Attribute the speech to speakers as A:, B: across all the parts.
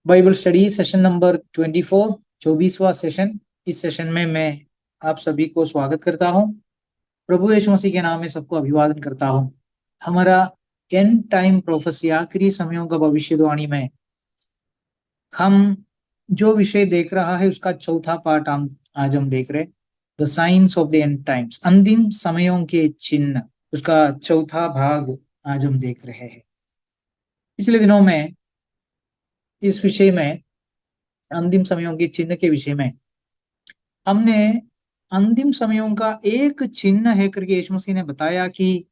A: Bible study session number 24, 24वां सेशन। इस सेशन में मैं आप सभी को स्वागत करता हूं। प्रभु यीशु मसीह के नाम में सबको अभिवादन करता हूं। हमारा एंड टाइम प्रोफेसी, आखिरी समयों का भविष्यवाणी में हम जो विषय देख रहा है उसका चौथा पार्ट हम आज देख रहे, the science of the end times, अंतिम समयों के चिन्ह। उसका चौथा भाग आज हम देख रहे हैं। पिछले दिनों में इस विषय में, अंतिम समयों के चिन्ह के विषय में, हमने अंतिम समयों का एक चिन्ह है करके यीशु मसीह ने बताया कि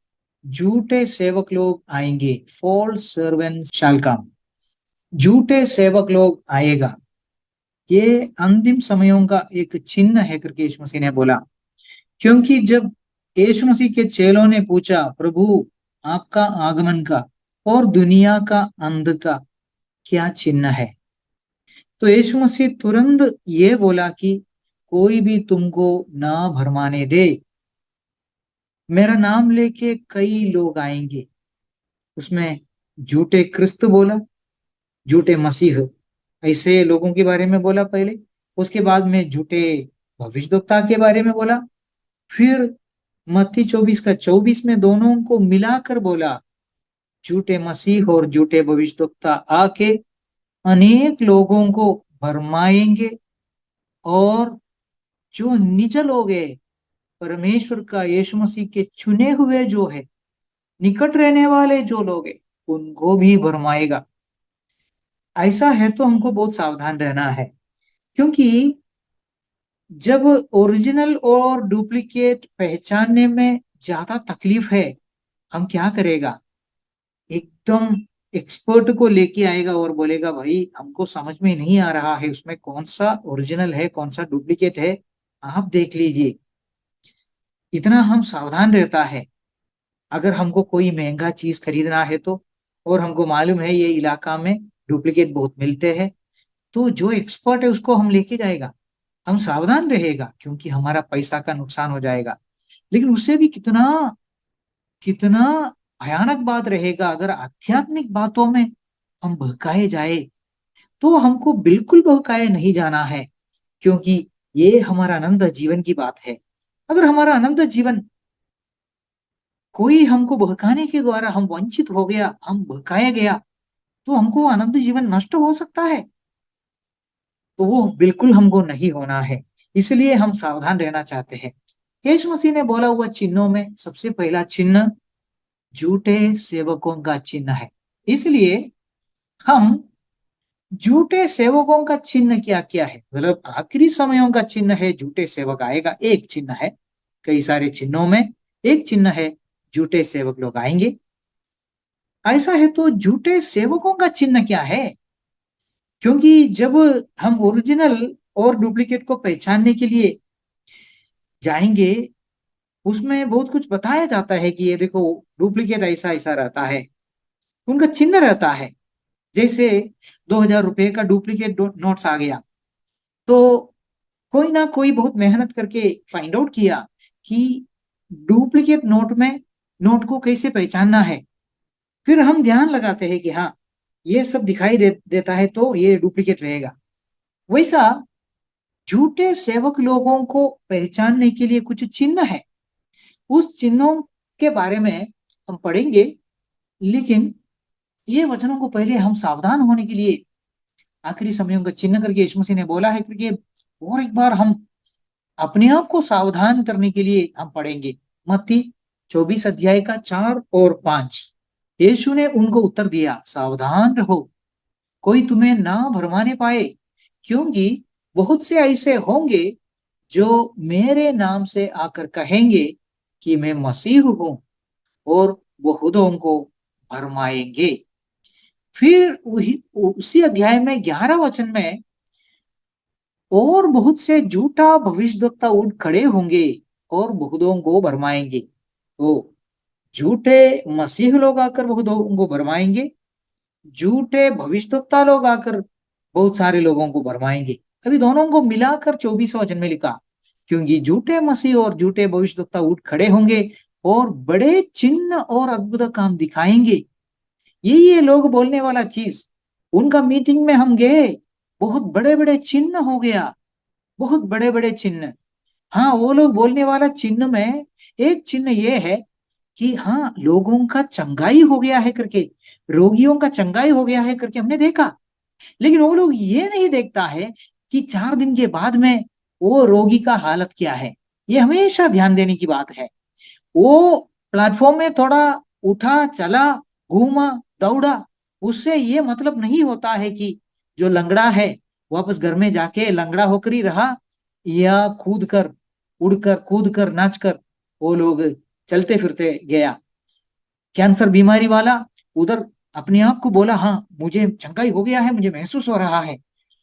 A: झूठे सेवक लोग आएंगे, फॉल्स सर्वेंट्स शैल कम। झूठे सेवक लोग आएगा, ये अंतिम समयों का एक चिन्ह है करके यीशु मसीह ने बोला। क्योंकि जब यीशु मसीह के चेलों ने पूछा, प्रभु आपका आगमन का और दुनिया का अंत का क्या चिन्ह है, तो यीशु मसीह तुरंत ये बोला कि कोई भी तुमको ना भरमाने दे। मेरा नाम लेके कई लोग आएंगे। उसमें झूठे क्रिस्त बोला, झूठे मसीह, ऐसे लोगों के बारे में बोला पहले। उसके बाद में झूठे भविष्यद्वक्ता के बारे में बोला। फिर मत्ती 24 का 24 में दोनों को मिलाकर बोला, झूठे मसीह और झूठे भविष्यद्वक्ता आके अनेक लोगों को भरमाएंगे। और जो निज लोग है, परमेश्वर का, यीशु मसीह के चुने हुए जो है, निकट रहने वाले जो लोग हैं, उनको भी भरमाएगा। ऐसा है तो हमको बहुत सावधान रहना है। क्योंकि जब ओरिजिनल और डुप्लीकेट पहचानने में ज्यादा तकलीफ है, हम क्या करेगा, एकदम एक्सपर्ट को लेके आएगा और बोलेगा, भाई हमको समझ में नहीं आ रहा है उसमें कौन सा ओरिजिनल है कौन सा डुप्लीकेट है, आप देख लीजिए। इतना हम सावधान रहता है। अगर हमको कोई महंगा चीज खरीदना है तो, और हमको मालूम है ये इलाका में डुप्लीकेट बहुत मिलते हैं, तो जो एक्सपर्ट है उसको हम लेके जाएगा। हम सावधान रहेगा क्योंकि हमारा पैसा का नुकसान हो जाएगा। लेकिन उससे भी कितना कितना भयानक बात रहेगा अगर आध्यात्मिक बातों में हम बहकाए जाए। तो हमको बिल्कुल बहकाए नहीं जाना है, क्योंकि ये हमारा अनंत जीवन की बात है। अगर हमारा अनंत जीवन कोई हमको बहकाने के द्वारा हम वंचित हो गया, हम बहकाया गया, तो हमको अनंत जीवन नष्ट हो सकता है। तो वो बिल्कुल हमको नहीं होना है। इसलिए हम सावधान रहना चाहते हैं। यीशु मसीह ने बोला हुआ चिन्हों में सबसे पहला चिन्ह झूठे सेवकों का चिन्ह है। इसलिए हम झूठे सेवकों का चिन्ह क्या क्या है, मतलब आखिरी समयों का चिन्ह है झूठे सेवक आएगा, एक चिन्ह है। कई सारे चिन्हों में एक चिन्ह है, झूठे सेवक लोग आएंगे। ऐसा है तो झूठे सेवकों का चिन्ह क्या है? क्योंकि जब हम ओरिजिनल और डुप्लीकेट को पहचानने के लिए जाएंगे, उसमें बहुत कुछ बताया जाता है कि ये देखो डुप्लीकेट ऐसा ऐसा रहता है, उनका चिन्ह रहता है। जैसे 2000 रुपए का डुप्लीकेट नोट्स आ गया, तो कोई ना कोई बहुत मेहनत करके फाइंड आउट किया कि डुप्लीकेट नोट में नोट को कैसे पहचानना है। फिर हम ध्यान लगाते हैं कि हाँ, ये सब दिखाई देता है तो ये डुप्लीकेट रहेगा। वैसा झूठे सेवक लोगों को पहचानने के लिए कुछ चिन्ह है। उस चिन्हों के बारे में हम पढ़ेंगे। लेकिन ये वचनों को पहले हम सावधान होने के लिए आखिरी समयों का चिन्ह करके यीशु मसीह ने बोला है, क्योंकि और एक बार हम अपने आप को सावधान करने के लिए हम पढ़ेंगे। मत्ती 24 अध्याय का 4 और 5। यीशु ने उनको उत्तर दिया, सावधान रहो, कोई तुम्हें ना भरमाने पाए, क्योंकि बहुत से ऐसे होंगे जो मेरे नाम से आकर कहेंगे कि मैं मसीह हूं, और बहुतों को भरमाएंगे। फिर उसी अध्याय में 11 वचन में, और बहुत से झूठा भविष्यद्वक्ता उठ खड़े होंगे और बहुतों को भरमाएंगे। तो झूठे मसीह लोग आकर बहुतों को भरमाएंगे, झूठे भविष्यद्वक्ता लोग आकर बहुत सारे लोगों को भरमाएंगे। अभी दोनों को मिलाकर 24 वचन में लिखा, क्योंकि झूठे मसीह और झूठे भविष्यद्वक्ता उठ खड़े होंगे और बड़े चिन्ह और अद्भुत काम दिखाएंगे। ये लोग बोलने वाला चीज उनका मीटिंग में हम गए, बहुत बड़े बड़े चिन्ह हो गया, बहुत बड़े बड़े चिन्ह। हाँ, वो लोग बोलने वाला चिन्ह में एक चिन्ह ये है कि हाँ, लोगों का चंगाई हो गया है करके, रोगियों का चंगाई हो गया है करके हमने देखा। लेकिन वो लोग ये नहीं देखता है कि 4 दिन के बाद में वो रोगी का हालत क्या है। ये हमेशा ध्यान देने की बात है। वो प्लेटफॉर्म में थोड़ा उठा, चला, घूमा, दौड़ा, उससे ये मतलब नहीं होता है कि जो लंगड़ा है वापस घर में जाके लंगड़ा होकर ही रहा, या कूद कर, उड़कर, कूद कर, नाच कर वो लोग चलते फिरते गया। कैंसर बीमारी वाला उधर अपने आप को बोला, हाँ मुझे चंगाई हो गया है, मुझे महसूस हो रहा है।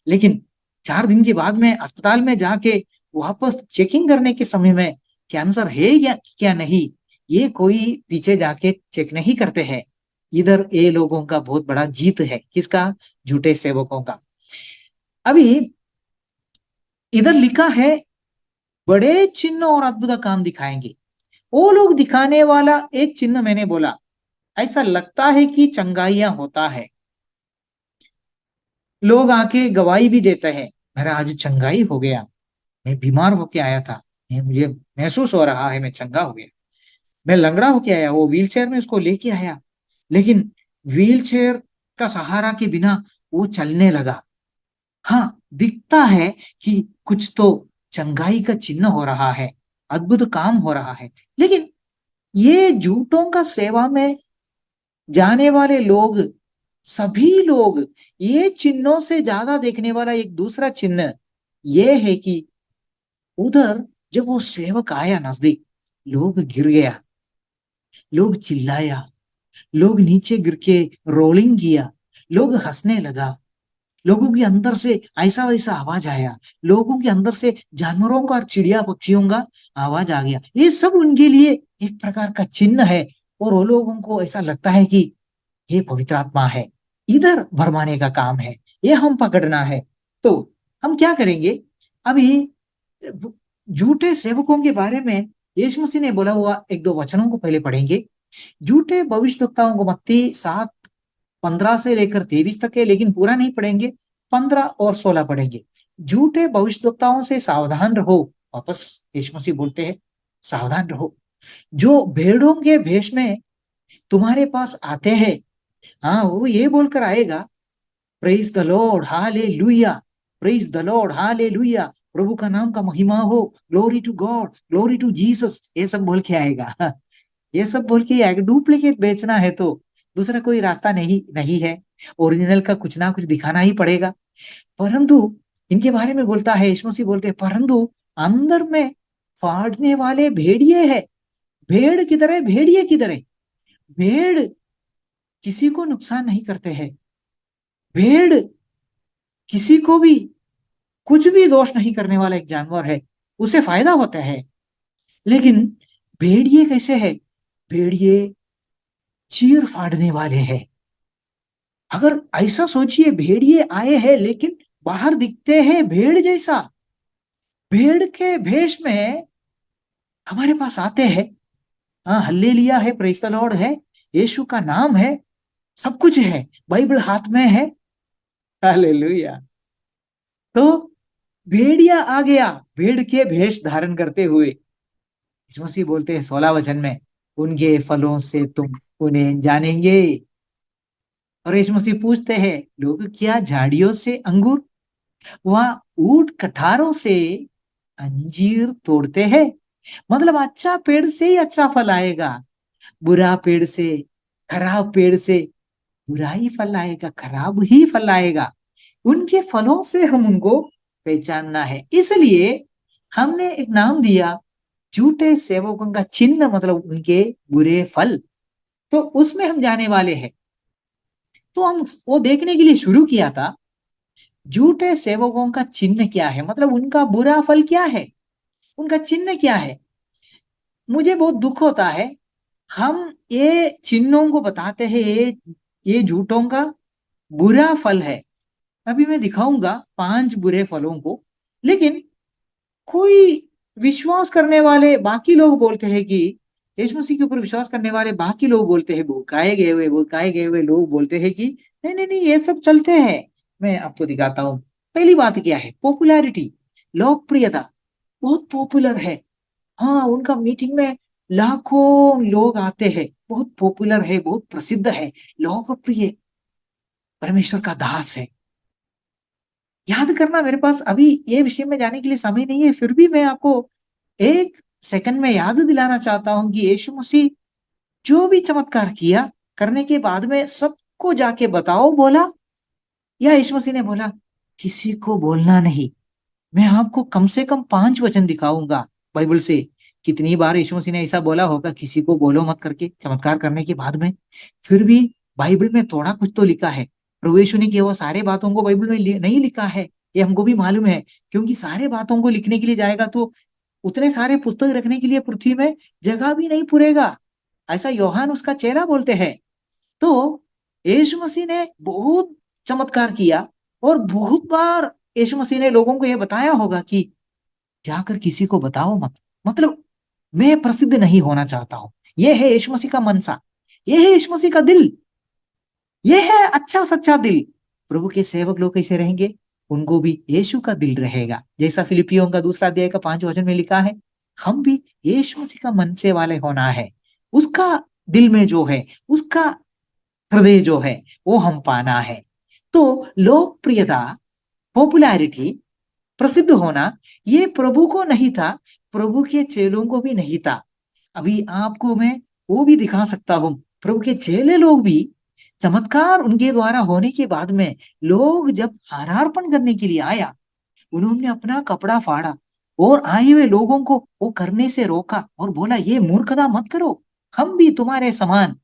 A: लेकिन 4 दिन के बाद में अस्पताल में जाके वापस चेकिंग करने के समय में कैंसर है या क्या नहीं, ये कोई पीछे जाके चेक नहीं करते हैं। इधर ये लोगों का बहुत बड़ा जीत है, किसका? झूठे सेवकों का। अभी इधर लिखा है, बड़े चिन्ह और अद्भुत काम दिखाएंगे। वो लोग दिखाने वाला एक चिन्ह मैंने बोला, ऐसा लगता है कि चंगाइयां होता है, लोग आके गवाही भी देते हैं, मेरा आज चंगाई हो गया, मैं बीमार होके आया था, मुझे महसूस हो रहा है मैं चंगा हो गया। मैं लंगड़ा होके आया, वो व्हील चेयर में उसको लेके आया, लेकिन व्हील चेयर का सहारा के बिना वो चलने लगा। हाँ, दिखता है कि कुछ तो चंगाई का चिन्ह हो रहा है, अद्भुत काम हो रहा है। लेकिन ये झूठों का सेवा में जाने वाले लोग, सभी लोग, ये चिन्हों से ज्यादा देखने वाला एक दूसरा चिन्ह ये है कि उधर जब वो सेवक आया नजदीक, लोग गिर गया, लोग चिल्लाया, लोग नीचे गिर के रोलिंग किया, लोग हंसने लगा, लोगों के अंदर से ऐसा वैसा आवाज आया, लोगों के अंदर से जानवरों का और चिड़िया पक्षियों का आवाज आ गया। ये सब उनके लिए एक प्रकार का चिन्ह है, और वो लोगों को ऐसा लगता है कि ये पवित्र आत्मा है, इधर भरमाने का काम है, ये हम पकड़ना है। तो हम क्या करेंगे? अभी झूठे सेवकों के बारे में यीशु मसीह ने बोला हुआ एक दो वचनों को पहले पढ़ेंगे। झूठे भविष्यद्वक्ताओं को मत्ती 7:15 से लेकर 23 तक है, लेकिन पूरा नहीं पढ़ेंगे, 15 और 16 पढ़ेंगे। झूठे भविष्यद्वक्ताओं से सावधान रहो। वापस यीशु मसीह बोलते हैं, सावधान रहो, जो भेड़ों के भेष में तुम्हारे पास आते हैं। हाँ, वो ये बोलकर आएगा, praise the lord, hallelujah, praise the lord, hallelujah, प्रभु का नाम का महिमा हो, glory to God, glory to Jesus, ये सब बोल के आएगा। ये सब बोल के आएगा। डुप्लीकेट बेचना है तो दूसरा कोई रास्ता नहीं नहीं है, ओरिजिनल का कुछ ना कुछ दिखाना ही पड़ेगा। परंतु इनके बारे में बोलता है, यीशु मसीह बोलते हैं, परंतु अंदर में फाड़ने वाले भेड़िए है। भेड़ किधर है? भेड़िए किधर है? भेड़ किसी को नुकसान नहीं करते हैं, भेड़ किसी को भी कुछ भी दोष नहीं करने वाला एक जानवर है, उसे फायदा होता है। लेकिन भेड़िए कैसे है? भेड़िए चीर फाड़ने वाले हैं। अगर ऐसा सोचिए, भेड़िए आए हैं लेकिन बाहर दिखते हैं भेड़ जैसा, भेड़ के भेष में हमारे पास आते हैं। हाँ, हल्लेलुया है, प्रेज द लॉर्ड है, यीशु का नाम है, सब कुछ है, बाइबल हाथ में है, हालेलुया। तो भेड़िया आ गया भेड़ के भेष धारण करते हुए। यीशु मसीह बोलते हैं 16 वचन में, उनके फलों से तुम उन्हें जानेंगे। और यीशु मसीह पूछते हैं, लोग क्या झाड़ियों से अंगूर, वह ऊंट कठारों से अंजीर तोड़ते हैं? मतलब अच्छा पेड़ से ही अच्छा फल आएगा, बुरा पेड़ से, खराब पेड़ से बुरा ही फल आएगा, खराब ही फल आएगा। उनके फलों से हम उनको पहचानना है। इसलिए हमने एक नाम दिया, झूठे सेवकों का चिन्ह, मतलब उनके बुरे फल। तो उसमें हम जाने वाले हैं। तो हम वो देखने के लिए शुरू किया था, झूठे सेवकों का चिन्ह क्या है, मतलब उनका बुरा फल क्या है, उनका चिन्ह क्या है। मुझे बहुत दुख होता है, हम ये चिन्हों को बताते हैं, ये झूठों का बुरा फल है। अभी मैं दिखाऊंगा 5 बुरे फलों को। लेकिन कोई विश्वास करने वाले बाकी लोग बोलते हैं कि, यीशु मसीह के ऊपर विश्वास करने वाले बाकी लोग बोलते हैं, भुकाए गए हुए लोग बोलते हैं कि नहीं नहीं नहीं, ये सब चलते हैं, मैं आपको दिखाता हूँ। पहली बात क्या है, पॉपुलैरिटी, लोकप्रियता, बहुत पॉपुलर है। हाँ, उनका मीटिंग में लाखों लोग आते हैं, बहुत पॉपुलर है, बहुत प्रसिद्ध है, लोकप्रिय, परमेश्वर का दास है। याद करना, मेरे पास अभी ये विषय में जाने के लिए समय नहीं है, फिर भी मैं आपको एक सेकंड में याद दिलाना चाहता हूँ कि यीशु मसीह जो भी चमत्कार किया, करने के बाद में सबको जाके बताओ बोला, या यीशु मसीह ने बोला किसी को बोलना नहीं। मैं आपको कम से कम 5 वचन दिखाऊंगा बाइबल से, कितनी बार यीशु मसीह ने ऐसा बोला होगा किसी को बोलो मत करके, चमत्कार करने के बाद में। फिर भी बाइबल में थोड़ा कुछ तो लिखा है। प्रभु यीशु ने किया वो सारे बातों को बाइबल में नहीं लिखा है, ये हमको भी मालूम है, क्योंकि सारे बातों को लिखने के लिए जाएगा तो उतने सारे पुस्तक रखने के लिए पृथ्वी में जगह भी नहीं पूरेगा, ऐसा योहान उसका चेला बोलते हैं। तो यीशु मसीह ने बहुत चमत्कार किया, और बहुत बार यीशु मसीह ने लोगों को यह बताया होगा कि जाकर किसी को बताओ मत, मतलब मैं प्रसिद्ध नहीं होना चाहता हूं। यह है यीशु मसीह का मनसा, यह है यीशु मसीह का दिल, यह है अच्छा सच्चा दिल। प्रभु के सेवक लोग कैसे रहेंगे, उनको भी यीशु का दिल रहेगा, जैसा फिलिपियों का 2 अध्याय का 5 वचन में लिखा है। हम भी यीशु मसीह का मन से वाले होना है, उसका दिल में जो है, उसका हृदय जो है, वो हम पाना है। तो लोकप्रियता, पॉपुलैरिटी, प्रसिद्ध होना, ये प्रभु को नहीं था, प्रभु के चेलों को भी नहीं था। अभी आपको मैं वो भी दिखा सकता हूं, प्रभु के चेले लोग भी, चमत्कार उनके द्वारा होने के बाद में लोग जब हारार्पण करने के लिए आया, उन्होंने अपना कपड़ा फाड़ा और आए हुए लोगों को वो करने से रोका और बोला ये मूर्खता मत करो, हम भी तुम्हारे समान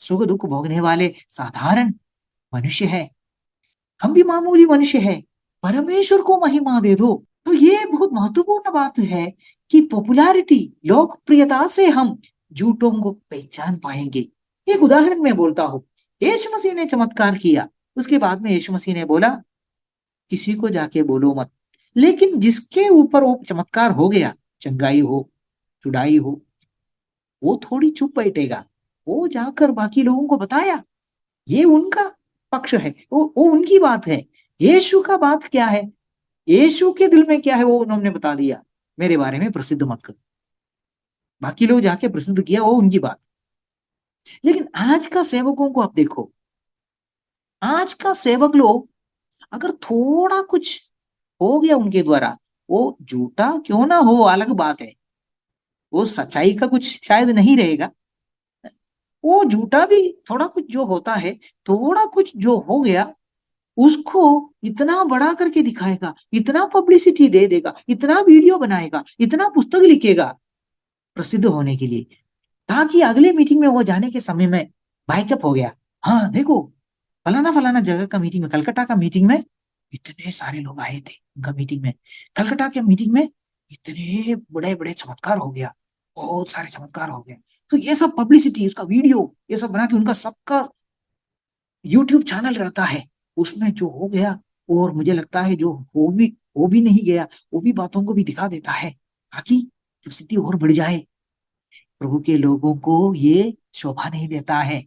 A: सुख दुख भोगने वाले साधारण मनुष्य है, हम भी मामूली मनुष्य है, परमेश्वर को महिमा दे दो। तो ये बहुत महत्वपूर्ण बात है कि पॉपुलैरिटी, लोकप्रियता से हम झूठों को पहचान पाएंगे। एक उदाहरण मैं बोलता हूँ, यीशु मसीह ने चमत्कार किया, उसके बाद में यीशु मसीह ने बोला किसी को जाके बोलो मत, लेकिन जिसके ऊपर वो चमत्कार हो गया, चंगाई हो, चुड़ाई हो, वो थोड़ी चुप बैठेगा, वो जाकर बाकी लोगों को बताया, ये उनका पक्ष है, वो उनकी बात है। यीशु का बात क्या है, यीशु के दिल में क्या है, वो उन्होंने बता दिया, मेरे बारे में प्रसिद्ध मत कर। बाकी लोग जाके प्रसिद्ध किया, वो उनकी बात। लेकिन आज का सेवकों को आप देखो, आज का सेवक लोग अगर थोड़ा कुछ हो गया उनके द्वारा, वो झूठा क्यों ना हो अलग बात है, वो सच्चाई का कुछ शायद नहीं रहेगा, वो झूठा भी थोड़ा कुछ जो होता है, थोड़ा कुछ जो हो गया, उसको इतना बड़ा करके दिखाएगा, इतना पब्लिसिटी दे देगा, इतना वीडियो बनाएगा, इतना पुस्तक लिखेगा प्रसिद्ध होने के लिए, ताकि अगले मीटिंग में वो जाने के समय में बैकअप हो गया। हाँ देखो, फलाना फलाना जगह का मीटिंग में, कलकत्ता का मीटिंग में इतने सारे लोग आए थे, उनका मीटिंग में, कलकत्ता के मीटिंग में इतने बड़े बड़े चमत्कार हो गया, बहुत सारे चमत्कार हो गए। तो ये सब पब्लिसिटी, उसका वीडियो, ये सब बना के उनका सबका यूट्यूब चैनल रहता है, उसमें जो हो गया, और मुझे लगता है जो हो भी नहीं गया, वो भी बातों को भी दिखा देता है, ताकि प्रसिद्धि और बढ़ जाए। प्रभु के लोगों को ये शोभा नहीं देता है,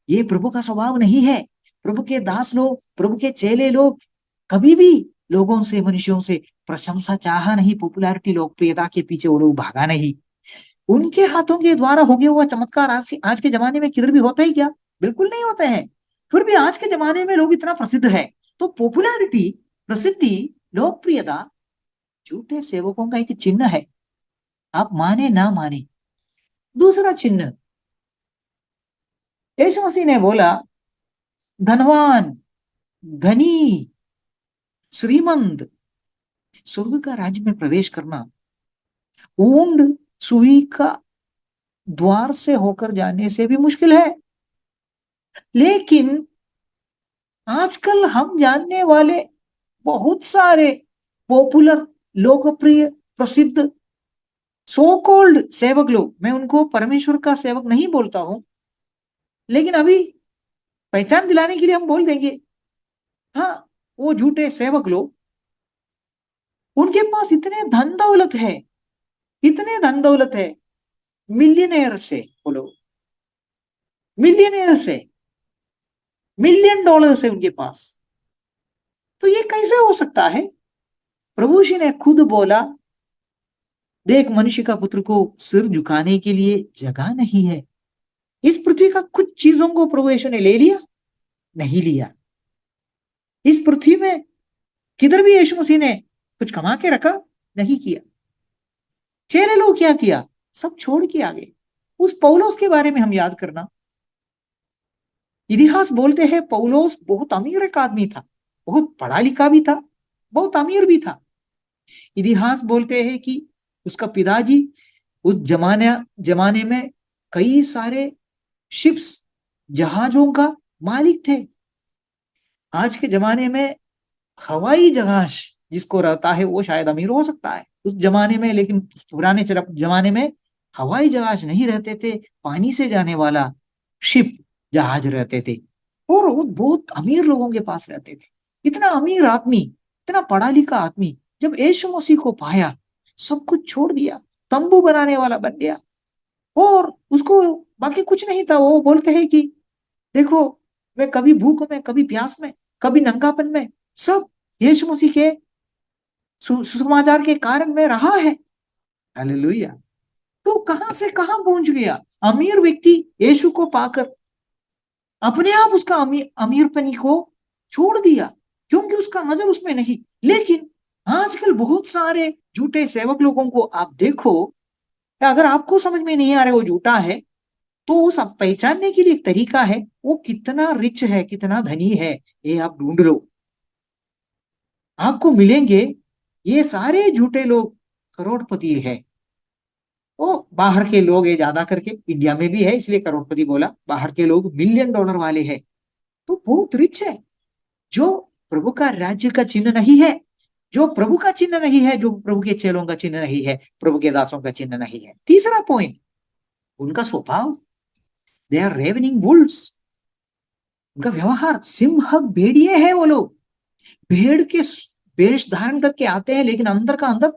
A: ये प्रभु का स्वभाव नहीं है। प्रभु के दास लोग, प्रभु के चेले लोग कभी भी लोगों से, मनुष्यों से प्रशंसा चाहा नहीं, पॉपुलैरिटी, लोकप्रियता के पीछे वो लोग भागा नहीं। उनके हाथों के द्वारा हो गया हुआ चमत्कार आज के जमाने में किधर भी होता ही क्या, बिल्कुल नहीं होते हैं। फिर भी आज के जमाने में लोग इतना प्रसिद्ध है। तो पॉपुलैरिटी, प्रसिद्धि, लोकप्रियता झूठे सेवकों का एक चिन्ह है, आप माने ना माने। दूसरा चिन्ह, यीशु मसीह ने बोला धनवान, धनी, श्रीमंत स्वर्ग का राज्य में प्रवेश करना ऊंड सुई का द्वार से होकर जाने से भी मुश्किल है। लेकिन आजकल हम जानने वाले बहुत सारे पॉपुलर, लोकप्रिय, प्रसिद्ध, सो कॉल्ड सेवक लोग, मैं उनको परमेश्वर का सेवक नहीं बोलता हूं, लेकिन अभी पहचान दिलाने के लिए हम बोल देंगे, हाँ, वो झूठे सेवक लोग, उनके पास इतने धन दौलत है, इतने धन दौलत है, मिलियनेयर से बोलो, मिलियनेयर से $1 million है उनके पास। तो ये कैसे हो सकता है? प्रभु जी ने खुद बोला, देख मनुष्य का पुत्र को सिर झुकाने के लिए जगह नहीं है। इस पृथ्वी का कुछ चीजों को प्रभु यीशु ने ले लिया? नहीं लिया। इस पृथ्वी में किधर भी यीशु मसीह ने कुछ कमा के रखा? नहीं किया। चेले लोग क्या किया? सब छोड़ के आ गए। उस पौलोस के बारे में हम याद करना, इतिहास बोलते हैं पौलोस बहुत अमीर एक आदमी था, बहुत पढ़ा लिखा भी था, बहुत अमीर भी था। इतिहास बोलते हैं कि उसका पिताजी उस जमाने में कई सारे शिप्स, जहाजों का मालिक थे। आज के जमाने में हवाई जहाज जिसको रहता है वो शायद अमीर हो सकता है उस जमाने में, लेकिन पुराने जमाने में हवाई जहाज नहीं रहते थे, पानी से जाने वाला शिप जहाज रहते थे। और वो बहुत अमीर लोगों के पास रहते थे। इतना अमीर आदमी, इतना पढ़ा लिखा आदमी जब यीशु मसीह को पाया, सब कुछ छोड़ दिया, तंबू बनाने वाला बन गया। और उसको बाकी कुछ नहीं था। वो बोलते हैं कि देखो, मैं कभी भूख में, कभी प्यास में, कभी नंगापन में, सब यीशु मसीह के सुसमाचार के कारण में रहा है। हालेलुया। तो कहां से कहां पहुंच गया? अमीर व्यक्ति यीशु को पाकर अपने आप उसका अमीरपनी को छोड़ दिया, क्योंकि उसका नजर उसमें नहीं। लेकिन आजकल बहुत सारे झूठे सेवक लोगों को आप देखो, अगर आपको समझ में नहीं आ रहा वो झूठा है, तो उस पहचानने के लिए एक तरीका है, वो कितना रिच है, कितना धनी है, ये आप ढूंढ लो, आपको मिलेंगे। ये सारे झूठे लोग करोड़पति है। वो बाहर के लोग, ये ज्यादा करके इंडिया में भी है इसलिए करोड़पति बोला, बाहर के लोग $1 million वाले हैं, तो बहुत रिच है। जो प्रभु का राज्य का चिन्ह नहीं है, जो प्रभु का चिन्ह नहीं है, जो प्रभु के चेलों का चिन्ह नहीं है, प्रभु के दासों का चिन्ह नहीं है। तीसरा पॉइंट, उनका स्वभाव, दे आर रेवनिंग वुल्व्स। उनका व्यवहार सिंह भेड़िए है वो लोग। भेड़ के वेश धारण करके आते हैं, लेकिन अंदर का अंदर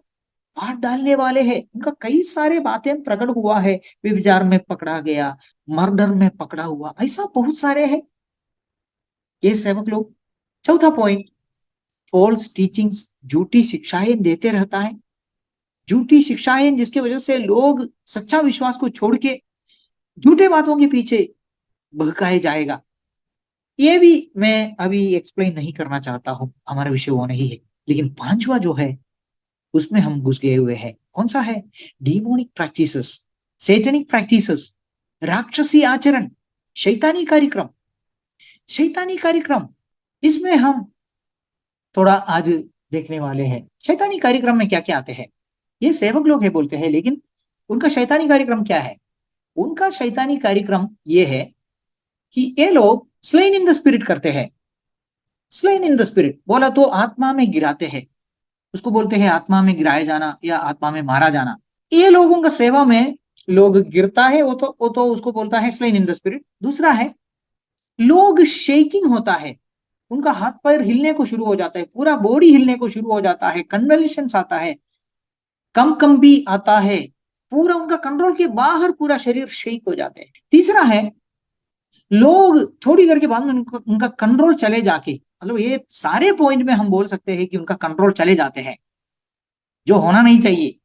A: काट डालने वाले हैं। उनका कई सारे बातें प्रकट हुआ है, व्यभिचार में पकड़ा गया, मर्डर में पकड़ा हुआ, ऐसा बहुत सारे हैं ये सेवक लोग। चौथा पॉइंट, फॉल्स टीचिंग्स, झूठी शिक्षाएं देते रहता है। झूठी शिक्षाएं जिसकी वजह से लोग सच्चा विश्वास को छोड़ के झूठे बातों के पीछे बहकाए जाएगा। ये भी मैं अभी एक्सप्लेन नहीं करना चाहता हूं, हमारा विषय वो नहीं है। लेकिन पांचवा जो है उसमें हम घुस गए हुए हैं। कौन सा है? डीमोनिक प्रैक्टिसेस, सेटनिक प्रैक्टिसेस, राक्षसी आचरण, शैतानी कार्यक्रम। शैतानी कार्यक्रम, इसमें हम थोड़ा आज देखने वाले हैं। शैतानी कार्यक्रम में क्या क्या आते हैं? ये सेवक लोग है बोलते हैं, लेकिन उनका शैतानी कार्यक्रम क्या है? उनका शैतानी कार्यक्रम ये है कि ये लोग स्लेन इन द स्पिरिट करते हैं। स्लेन इन द स्पिरिट बोला तो आत्मा में गिराते हैं, उसको बोलते हैं आत्मा में गिराया जाना या आत्मा में मारा जाना। ये लोगों का सेवा में लोग गिरता है, वो तो उसको बोलता है स्लेन इन द स्पिरिट। दूसरा है, लोग शेकिंग होता है, उनका हाथ पैर हिलने को शुरू हो जाता है, पूरा बॉडी हिलने को शुरू हो जाता है, कन्वल्शन आता है, कम भी आता है, पूरा उनका कंट्रोल के बाहर पूरा शरीर शेक हो जाते हैं। तीसरा है, लोग थोड़ी देर के बाद में उनका कंट्रोल चले जाके, मतलब ये सारे पॉइंट में हम बोल सकते हैं कि उनका कंट्रोल चले जाते हैं, जो होना नहीं चाहिए।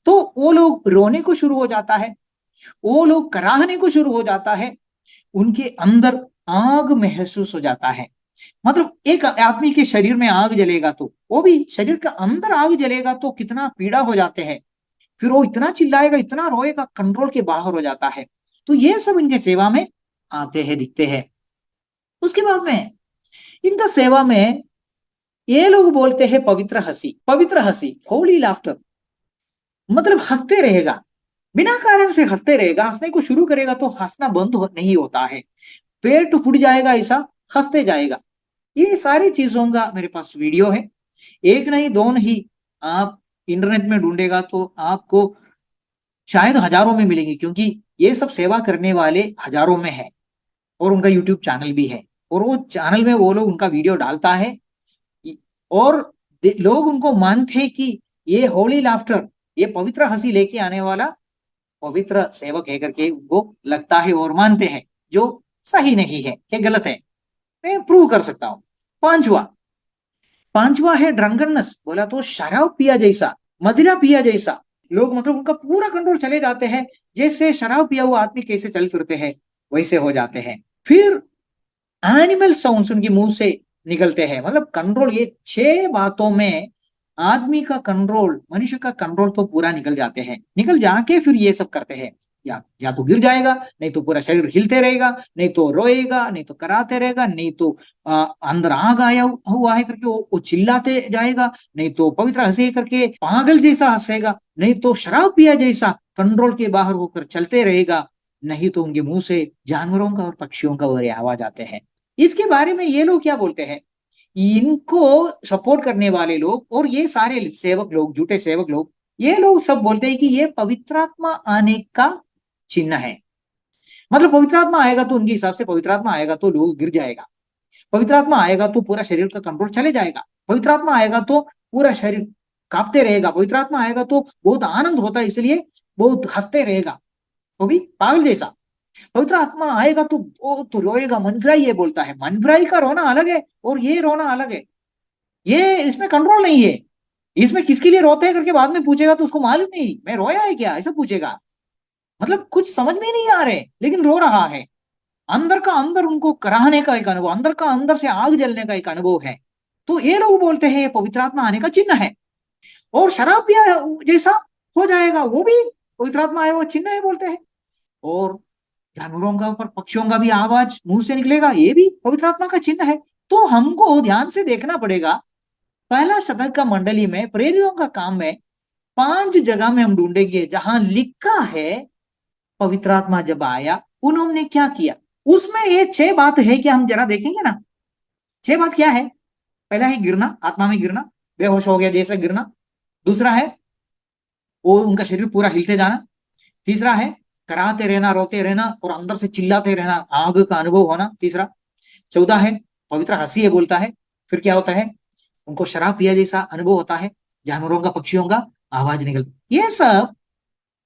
A: तो वो लोग रोने को शुरू हो जाता है, वो लोग कराहने को शुरू हो जाता है, उनके अंदर आग महसूस हो जाता है। मतलब एक आदमी के शरीर में आग जलेगा तो वो भी शरीर का अंदर आग जलेगा तो कितना पीड़ा हो जाते हैं। फिर वो इतना चिल्लाएगा, इतना रोएगा, कंट्रोल के बाहर हो जाता है। तो ये सब इनके सेवा में आते हैं, दिखते हैं। उसके बाद में इनका सेवा में ये लोग बोलते हैं पवित्र हंसी। पवित्र हंसी, होली लाफ्टर, मतलब हंसते रहेगा, बिना कारण से हंसते रहेगा। हंसने को शुरू करेगा तो हंसना बंद नहीं होता है, पेट फूट जाएगा ऐसा हंसते जाएगा। ये सारी चीजों का मेरे पास वीडियो है, एक नहीं दो नहीं, आप इंटरनेट में ढूंढेगा तो आपको शायद हजारों में मिलेंगे, क्योंकि ये सब सेवा करने वाले हजारों में है। और उनका यूट्यूब चैनल भी है, और वो चैनल में वो लोग उनका वीडियो डालता है, और लोग उनको मानते हैं कि ये होली लाफ्टर, ये पवित्र हंसी लेके आने वाला पवित्र सेवक है करके उनको लगता है और मानते हैं, जो सही नहीं है, क्या गलत है। मैं प्रूव कर सकता हूं। पांचवा, पांचवा है ड्रंकननेस, बोला तो शराब पिया जैसा, मदिरा पिया जैसा। लोग मतलब उनका पूरा कंट्रोल चले जाते हैं, जैसे शराब पिया हुआ आदमी कैसे चल फिरते हैं वैसे हो जाते हैं। फिर एनिमल साउंड्स उनके मुंह से निकलते हैं, मतलब कंट्रोल, ये छह बातों में आदमी का कंट्रोल, मनुष्य का कंट्रोल तो पूरा निकल जाते हैं। निकल जाके फिर ये सब करते हैं, या तो गिर जाएगा, नहीं तो पूरा शरीर हिलते रहेगा, नहीं तो रोएगा, नहीं तो कराते रहेगा, नहीं तो अंदर आग आया हुआ है करके वो चिल्लाते जाएगा, नहीं तो पवित्र हंसे करके पागल जैसा हंसेगा, नहीं तो शराब पिया जैसा कंट्रोल के बाहर होकर चलते रहेगा, नहीं तो उनके मुंह से जानवरों का और पक्षियों का वो आवाज आते हैं। इसके बारे में ये लोग क्या बोलते हैं, इनको सपोर्ट करने वाले लोग और ये सारे सेवक लोग, झूठे सेवक लोग, ये लोग सब बोलते हैं कि ये पवित्रात्मा आने का चिन्ह है। मतलब पवित्रात्मा आएगा तो उनके हिसाब से पवित्रात्मा आएगा तो लोग गिर जाएगा, पवित्रात्मा आएगा तो पूरा शरीर का कंट्रोल चले जाएगा, पवित्रात्मा आएगा तो पूरा शरीर कांपते रहेगा, पवित्रात्मा आएगा तो बहुत आनंद होता है इसलिए बहुत हंसते रहेगा, वो भी पागल जैसा। पवित्र आत्मा आएगा तो वो तो रोएगा, मनफ्राई ये बोलता है, मनफ्राई का रोना अलग है और ये रोना अलग है, ये इसमें कंट्रोल नहीं है। इसमें किसके लिए रोते हैं करके बाद में पूछेगा तो उसको मालूम नहीं मैं रोया है क्या, ऐसा पूछेगा। मतलब कुछ समझ में नहीं आ रहे लेकिन रो रहा है, अंदर का अंदर उनको कराहने का एक अनुभव, अंदर का अंदर से आग जलने का एक अनुभव है। तो ये लोग बोलते हैं ये पवित्र आत्मा आने का चिन्ह है। और शराब पिया जैसा हो जाएगा, वो भी पवित्र आत्मा आया वो चिन्ह है बोलते हैं। और जानवरों का ऊपर पक्षियों का भी आवाज मुंह से निकलेगा, ये भी पवित्र आत्मा का चिन्ह है। तो हमको ध्यान से देखना पड़ेगा, पहला शतक का मंडली में प्रेरितों का काम में पांच जगह में हम ढूंढेंगे जहां लिखा है पवित्र आत्मा जब आया उन्होंने क्या किया। उसमें ये छह बात है कि हम जरा देखेंगे ना, छह बात क्या है। पहला है गिरना, आत्मा में गिरना, बेहोश हो गया जैसे गिरना। दूसरा है वो उनका शरीर पूरा हिलते जाना। तीसरा है कराहते रहना, रोते रहना और अंदर से चिल्लाते रहना, आग का अनुभव होना तीसरा। चौदह है पवित्र हंसी है बोलता है। फिर क्या होता है, उनको शराब पिया जैसा अनुभव होता है, जानवरों का पक्षियों का आवाज निकलती। ये सब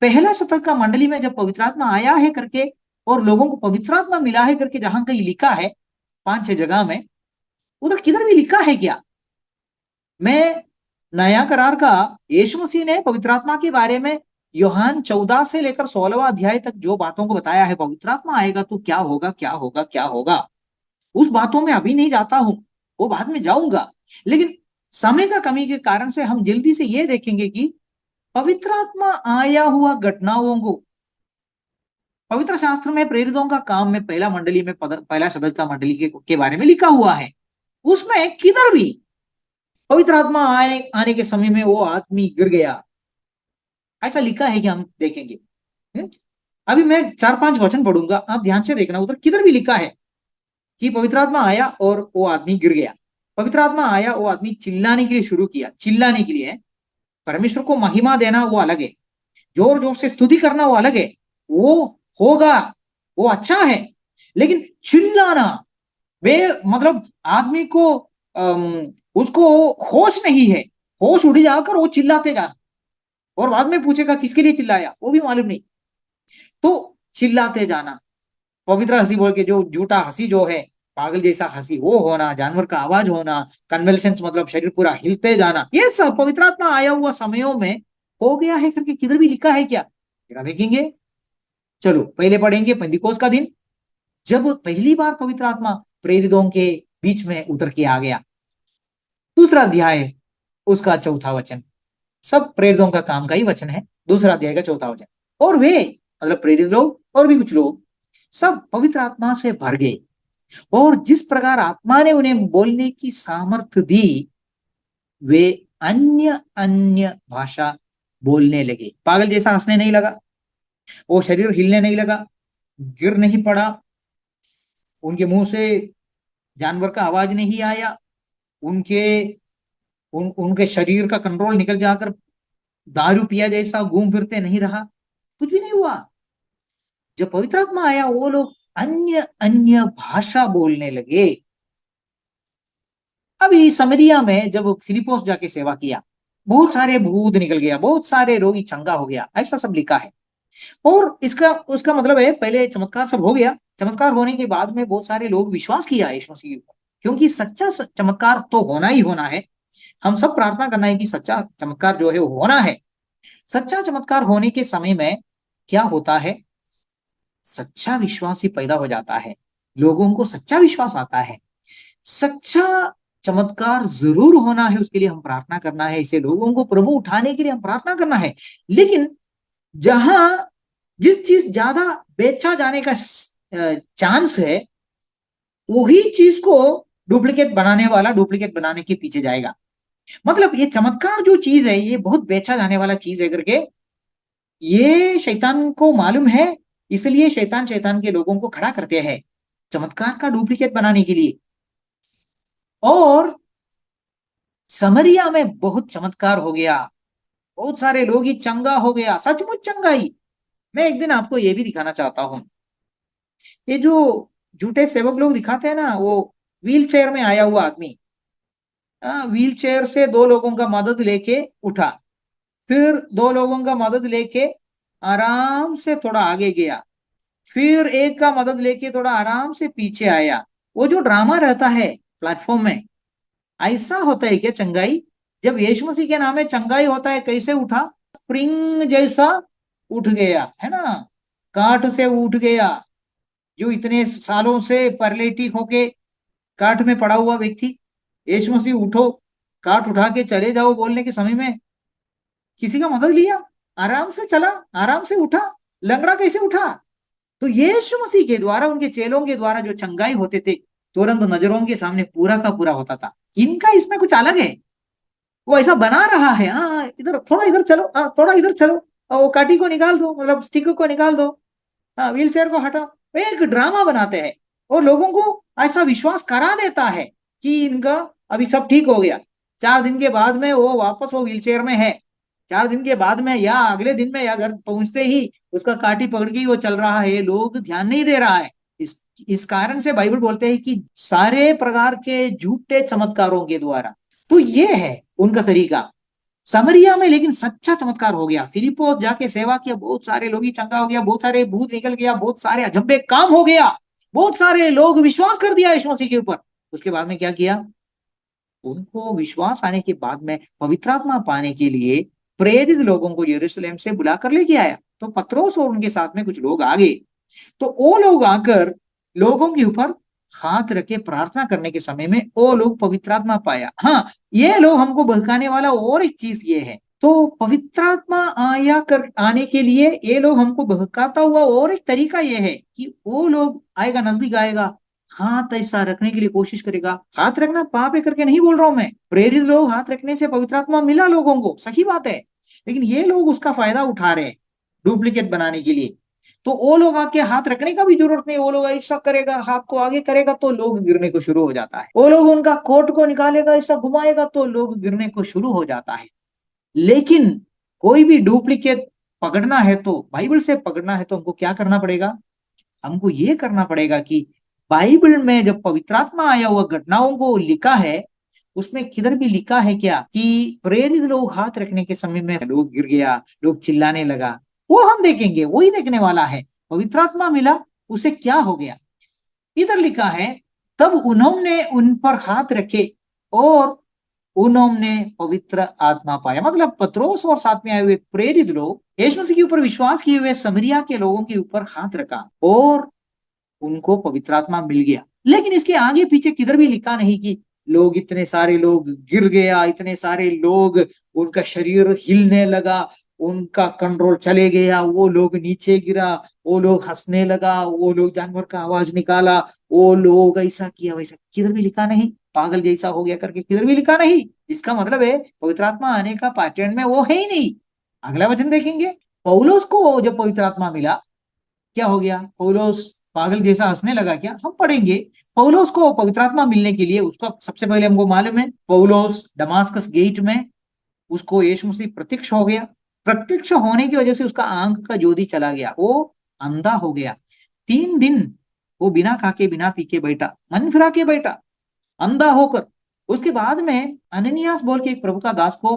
A: पहला शतक का मंडली में जब पवित्रात्मा आया है करके और लोगों को पवित्रात्मा मिला है करके जहां कहीं लिखा है पांच छह जगह में, उधर किधर भी लिखा है क्या। मैं नया करार का यीशु मसीह ने पवित्रात्मा के बारे में यूहान 14 से लेकर 16वां अध्याय तक जो बातों को बताया है, पवित्रात्मा आएगा तो क्या होगा क्या होगा क्या होगा, उस बातों में अभी नहीं जाता हूं, वो बाद में जाऊंगा। लेकिन समय का कमी के कारण से हम जल्दी से ये देखेंगे कि पवित्र आत्मा आया हुआ घटनाओं को पवित्र शास्त्र में प्रेरितों का काम में पहला मंडली में पहला शतक का मंडली के बारे में लिखा हुआ है। उसमें किधर भी पवित्र आत्मा आने के समय में वो आदमी गिर गया ऐसा लिखा है कि हम देखेंगे। हम्म? अभी मैं चार पांच वचन पढ़ूंगा, आप ध्यान से देखना, उधर किधर भी लिखा है कि पवित्र आत्मा आया और वो आदमी गिर गया। पवित्र आत्मा आया, वो आदमी चिल्लाने के लिए शुरू किया, चिल्लाने के लिए परमेश्वर को महिमा देना वो अलग है, जोर जोर से स्तुति करना वो अलग है, वो होगा, वो अच्छा है। लेकिन चिल्लाना वे मतलब आदमी को उसको होश नहीं है, होश उड़ जाकर वो चिल्लाते जाना और बाद में पूछेगा किसके लिए चिल्लाया वो भी मालूम नहीं। तो चिल्लाते जाना, पवित्र हंसी बोल के जो झूठा हंसी जो है, पागल जैसा हंसी वो होना, जानवर का आवाज होना, कन्वल्शंस मतलब शरीर पूरा हिलते जाना, ये सब पवित्र आत्मा आया हुआ समयों में हो गया है करके किधर भी लिखा है क्या, जरा देखेंगे। चलो पहले पढ़ेंगे पेंतिकोस्त का दिन, जब पहली बार पवित्र आत्मा प्रेरितों के बीच में उतर के आ गया। दूसरा अध्याय उसका चौथा वचन, सब प्रेरितों का काम का ही वचन है, दूसरा अध्याय का चौथा वचन। और वे मतलब प्रेरित लोग और भी कुछ लोग सब पवित्र आत्मा से भर गए और जिस प्रकार आत्मा ने उन्हें बोलने की सामर्थ्य दी वे अन्य अन्य भाषा बोलने लगे। पागल जैसा हंसने नहीं लगा, वो शरीर हिलने नहीं लगा, गिर नहीं पड़ा, उनके मुंह से जानवर का आवाज नहीं आया, उनके उनके शरीर का कंट्रोल निकल जाकर दारू पिया जैसा घूम फिरते नहीं रहा, कुछ भी नहीं हुआ। जब पवित्र आत्मा आया वो लोग अन्य अन्य भाषा बोलने लगे। अभी समरिया में जब फिलिपोस जाके सेवा किया, बहुत सारे भूत निकल गया, बहुत सारे रोगी चंगा हो गया, ऐसा सब लिखा है। और इसका उसका मतलब है पहले चमत्कार सब हो गया, चमत्कार होने के बाद में बहुत सारे लोग विश्वास किया यीशु मसीह के ऊपर, क्योंकि सच्चा चमत्कार तो होना ही होना है। हम सब प्रार्थना करना है कि सच्चा चमत्कार जो है वो होना है। सच्चा चमत्कार होने के समय में क्या होता है, सच्चा विश्वास ही पैदा हो जाता है, लोगों को सच्चा विश्वास आता है। सच्चा चमत्कार जरूर होना है, उसके लिए हम प्रार्थना करना है, इसे लोगों को प्रभु उठाने के लिए हम प्रार्थना करना है। लेकिन जहां जिस चीज ज्यादा बेचा जाने का चांस है, वही चीज को डुप्लीकेट बनाने वाला डुप्लीकेट बनाने के पीछे जाएगा। मतलब ये चमत्कार जो चीज है ये बहुत बेचा जाने वाला चीज है करके ये शैतान को मालूम है, इसलिए शैतान शैतान के लोगों को खड़ा करते हैं चमत्कार का डुप्लीकेट बनाने के लिए। और समरिया में बहुत चमत्कार हो गया, बहुत सारे लोग ही चंगा हो गया, सचमुच चंगा ही। मैं एक दिन आपको ये भी दिखाना चाहता हूँ, ये जो झूठे सेवक लोग दिखाते हैं ना, वो व्हील चेयर में आया हुआ आदमी, व्हील चेयर से दो लोगों का मदद लेके उठा, फिर दो लोगों का मदद लेके आराम से थोड़ा आगे गया, फिर एक का मदद लेके थोड़ा आराम से पीछे आया। वो जो ड्रामा रहता है प्लेटफॉर्म में, ऐसा होता है क्या चंगाई? जब यीशु मसीह के नाम में चंगाई होता है, कैसे उठा? स्प्रिंग जैसा उठ गया, है ना, काठ से उठ गया। जो इतने सालों से पैरालिटिक होके काठ में पड़ा हुआ व्यक्ति, यीशु मसीह उठो, काठ उठा के चले जाओ बोलने के समय में किसी का मदद लिया, आराम से चला, आराम से उठा। लंगड़ा कैसे उठा? तो यीशु मसीह के द्वारा, उनके चेलों के द्वारा जो चंगाई होते थे, तुरंत नजरों के सामने पूरा का पूरा होता था। इनका इसमें कुछ अलग है, वो ऐसा बना रहा है, हाँ इधर थोड़ा, इधर चलो, हाँ थोड़ा इधर चलो, वो काठी को निकाल दो, मतलब स्टिक को निकाल दो, हाँ व्हील चेयर को हटाओ। एक ड्रामा बनाते हैं और लोगों को ऐसा विश्वास करा देता है कि इनका अभी सब ठीक हो गया। 4 दिन के बाद में वो वापस वो व्हील चेयर में है, 4 दिन के बाद में या अगले दिन में या घर पहुंचते ही उसका काठी पकड़ के ही वो चल रहा है, लोग ध्यान नहीं दे रहा है। इस कारण से बाइबल बोलते हैं कि सारे प्रकार के झूठे चमत्कारों के द्वारा, तो ये है उनका तरीका। समरिया में लेकिन सच्चा चमत्कार हो गया, फिलिप्पो जाके सेवा किया, बहुत सारे लोग ही चंगा हो गया, बहुत सारे भूत निकल गया, बहुत सारे अजंबे काम हो गया, बहुत सारे लोग विश्वास कर दिया यीशु मसीह के ऊपर। उसके बाद में क्या किया, उनको विश्वास आने के बाद में पवित्र आत्मा पाने के लिए प्रेरित लोगों को यरूशलेम से बुला कर लेके आया। तो पत्रोस और उनके साथ में कुछ लोग आ गए, तो वो लोग आकर लोगों के ऊपर हाथ रखे प्रार्थना करने के समय में वो लोग पवित्र आत्मा पाया। हाँ, ये लोग हमको बहकाने वाला और एक चीज ये है, तो पवित्र आत्मा आया कर आने के लिए ये लोग हमको बहकाता हुआ और एक तरीका ये है कि वो लोग आएगा, नजदीक आएगा, हाथ ऐसा रखने के लिए कोशिश करेगा। हाथ रखना पाप है करके नहीं बोल रहा हूं मैं, प्रेरित लोग हाथ रखने से पवित्र आत्मा मिला लोगों को, सही बात है। लेकिन ये लोग उसका फायदा उठा रहे हैं डुप्लीकेट बनाने के लिए। तो वो लोग आके हाथ रखने का भी जरूरत नहीं, वो लोग ऐसा करेगा, हाथ को आगे करेगा तो लोग गिरने को शुरू हो जाता है, वो लोग उनका कोट को निकालेगा, ऐसा घुमाएगा तो लोग गिरने को शुरू हो जाता है। लेकिन कोई भी डुप्लीकेट पकड़ना है तो, बाइबल से पकड़ना है तो हमको क्या करना पड़ेगा? हमको ये करना पड़ेगा कि बाइबल में जब पवित्र आत्मा आया हुआ घटनाओं को लिखा है, उसमें किधर भी लिखा है क्या कि प्रेरित लोग हाथ रखने के समय में लोग गिर गया, लोग चिल्लाने लगा, वो हम देखेंगे, वही देखने वाला है। पवित्र आत्मा मिला, उसे क्या हो गया? इधर लिखा है तब उन्होंने उन पर हाथ रखे और उन्होंने पवित्र आत्मा पाया। मतलब पत्रोस और साथ में आए हुए प्रेरित लोग यीशु मसीह के ऊपर विश्वास किए हुए समरिया के लोगों के ऊपर हाथ रखा और उनको पवित्र आत्मा मिल गया। लेकिन इसके आगे पीछे किधर भी लिखा नहीं कि लोग, इतने सारे लोग गिर गया, इतने सारे लोग, उनका शरीर हिलने लगा, उनका कंट्रोल चले गया, वो लोग नीचे गिरा, वो लोग हंसने लगा, वो लोग जानवर का आवाज निकाला, वो लोग ऐसा किया वैसा, किधर भी लिखा नहीं। पागल जैसा हो गया करके किधर भी लिखा नहीं। इसका मतलब है पवित्र आत्मा आने का पैटर्न में वो है ही नहीं। अगला वचन देखेंगे, पौलुस को जब पवित्र आत्मा मिला, क्या हो गया? पौलुस पागल जैसा हंसने लगा क्या? हम पढ़ेंगे। पौलुस को पवित्र आत्मा मिलने के लिए उसका सबसे पहले हमको मालूम है, पौलुस दमास्कस गेट में उसको यीशु मसीह प्रत्यक्ष हो गया। प्रत्यक्ष होने की वजह से उसका आंख का ज्योति चला गया, वो अंधा हो गया। 3 दिन वो बिना खा के बिना पी के बैठा, मन फिरा के बैठा, अंधा होकर। उसके बाद में अननियास बोल के एक प्रभु का दास को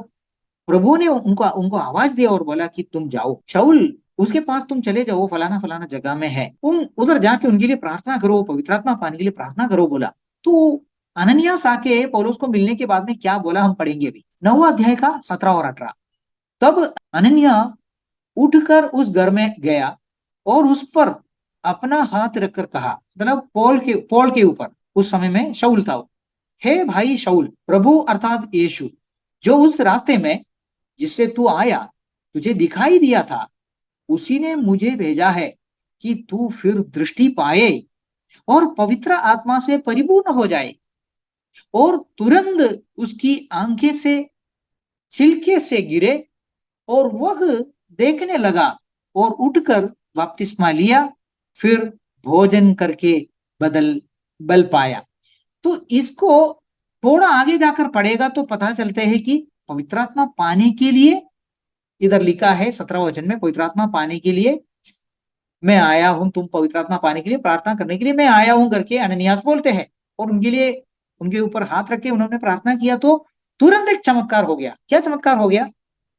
A: प्रभु ने उनको उनको आवाज दिया और बोला कि तुम जाओ शाऊल, उसके पास तुम चले जाओ, फलाना फलाना जगह में है, उन उधर जाके उनके लिए प्रार्थना करो, पवित्र आत्मा पाने के लिए प्रार्थना करो बोला। तो अननियास आके पौलुस को मिलने के बाद में क्या बोला हम पढ़ेंगे अभी, 9वां अध्याय का 17 और 18। तब अनन्या उठकर उस घर में गया और उस पर अपना हाथ रखकर कहा, मतलब पौल के ऊपर, उस समय में शाऊल था, हे भाई शाऊल, प्रभु अर्थात यीशु जो उस रास्ते में जिससे तू आया तुझे दिखाई दिया था, उसी ने मुझे भेजा है कि तू फिर दृष्टि पाए और पवित्र आत्मा से परिपूर्ण हो जाए। और तुरंत उसकी आंखें से छिलके से गिरे और वह देखने लगा और उठकर बपतिस्मा लिया, फिर भोजन करके बदल बल पाया। तो इसको थोड़ा आगे जाकर पढ़ेगा तो पता चलते हैं कि पवित्र आत्मा पाने के लिए, इधर लिखा है 17 वचन में, पवित्र आत्मा पाने के लिए मैं आया हूं, तुम पवित्र आत्मा पाने के लिए प्रार्थना करने के लिए मैं आया हूं करके अननियास बोलते हैं। और उनके लिए उनके ऊपर हाथ रख के उन्होंने प्रार्थना किया तो तुरंत एक चमत्कार हो गया। क्या चमत्कार हो गया?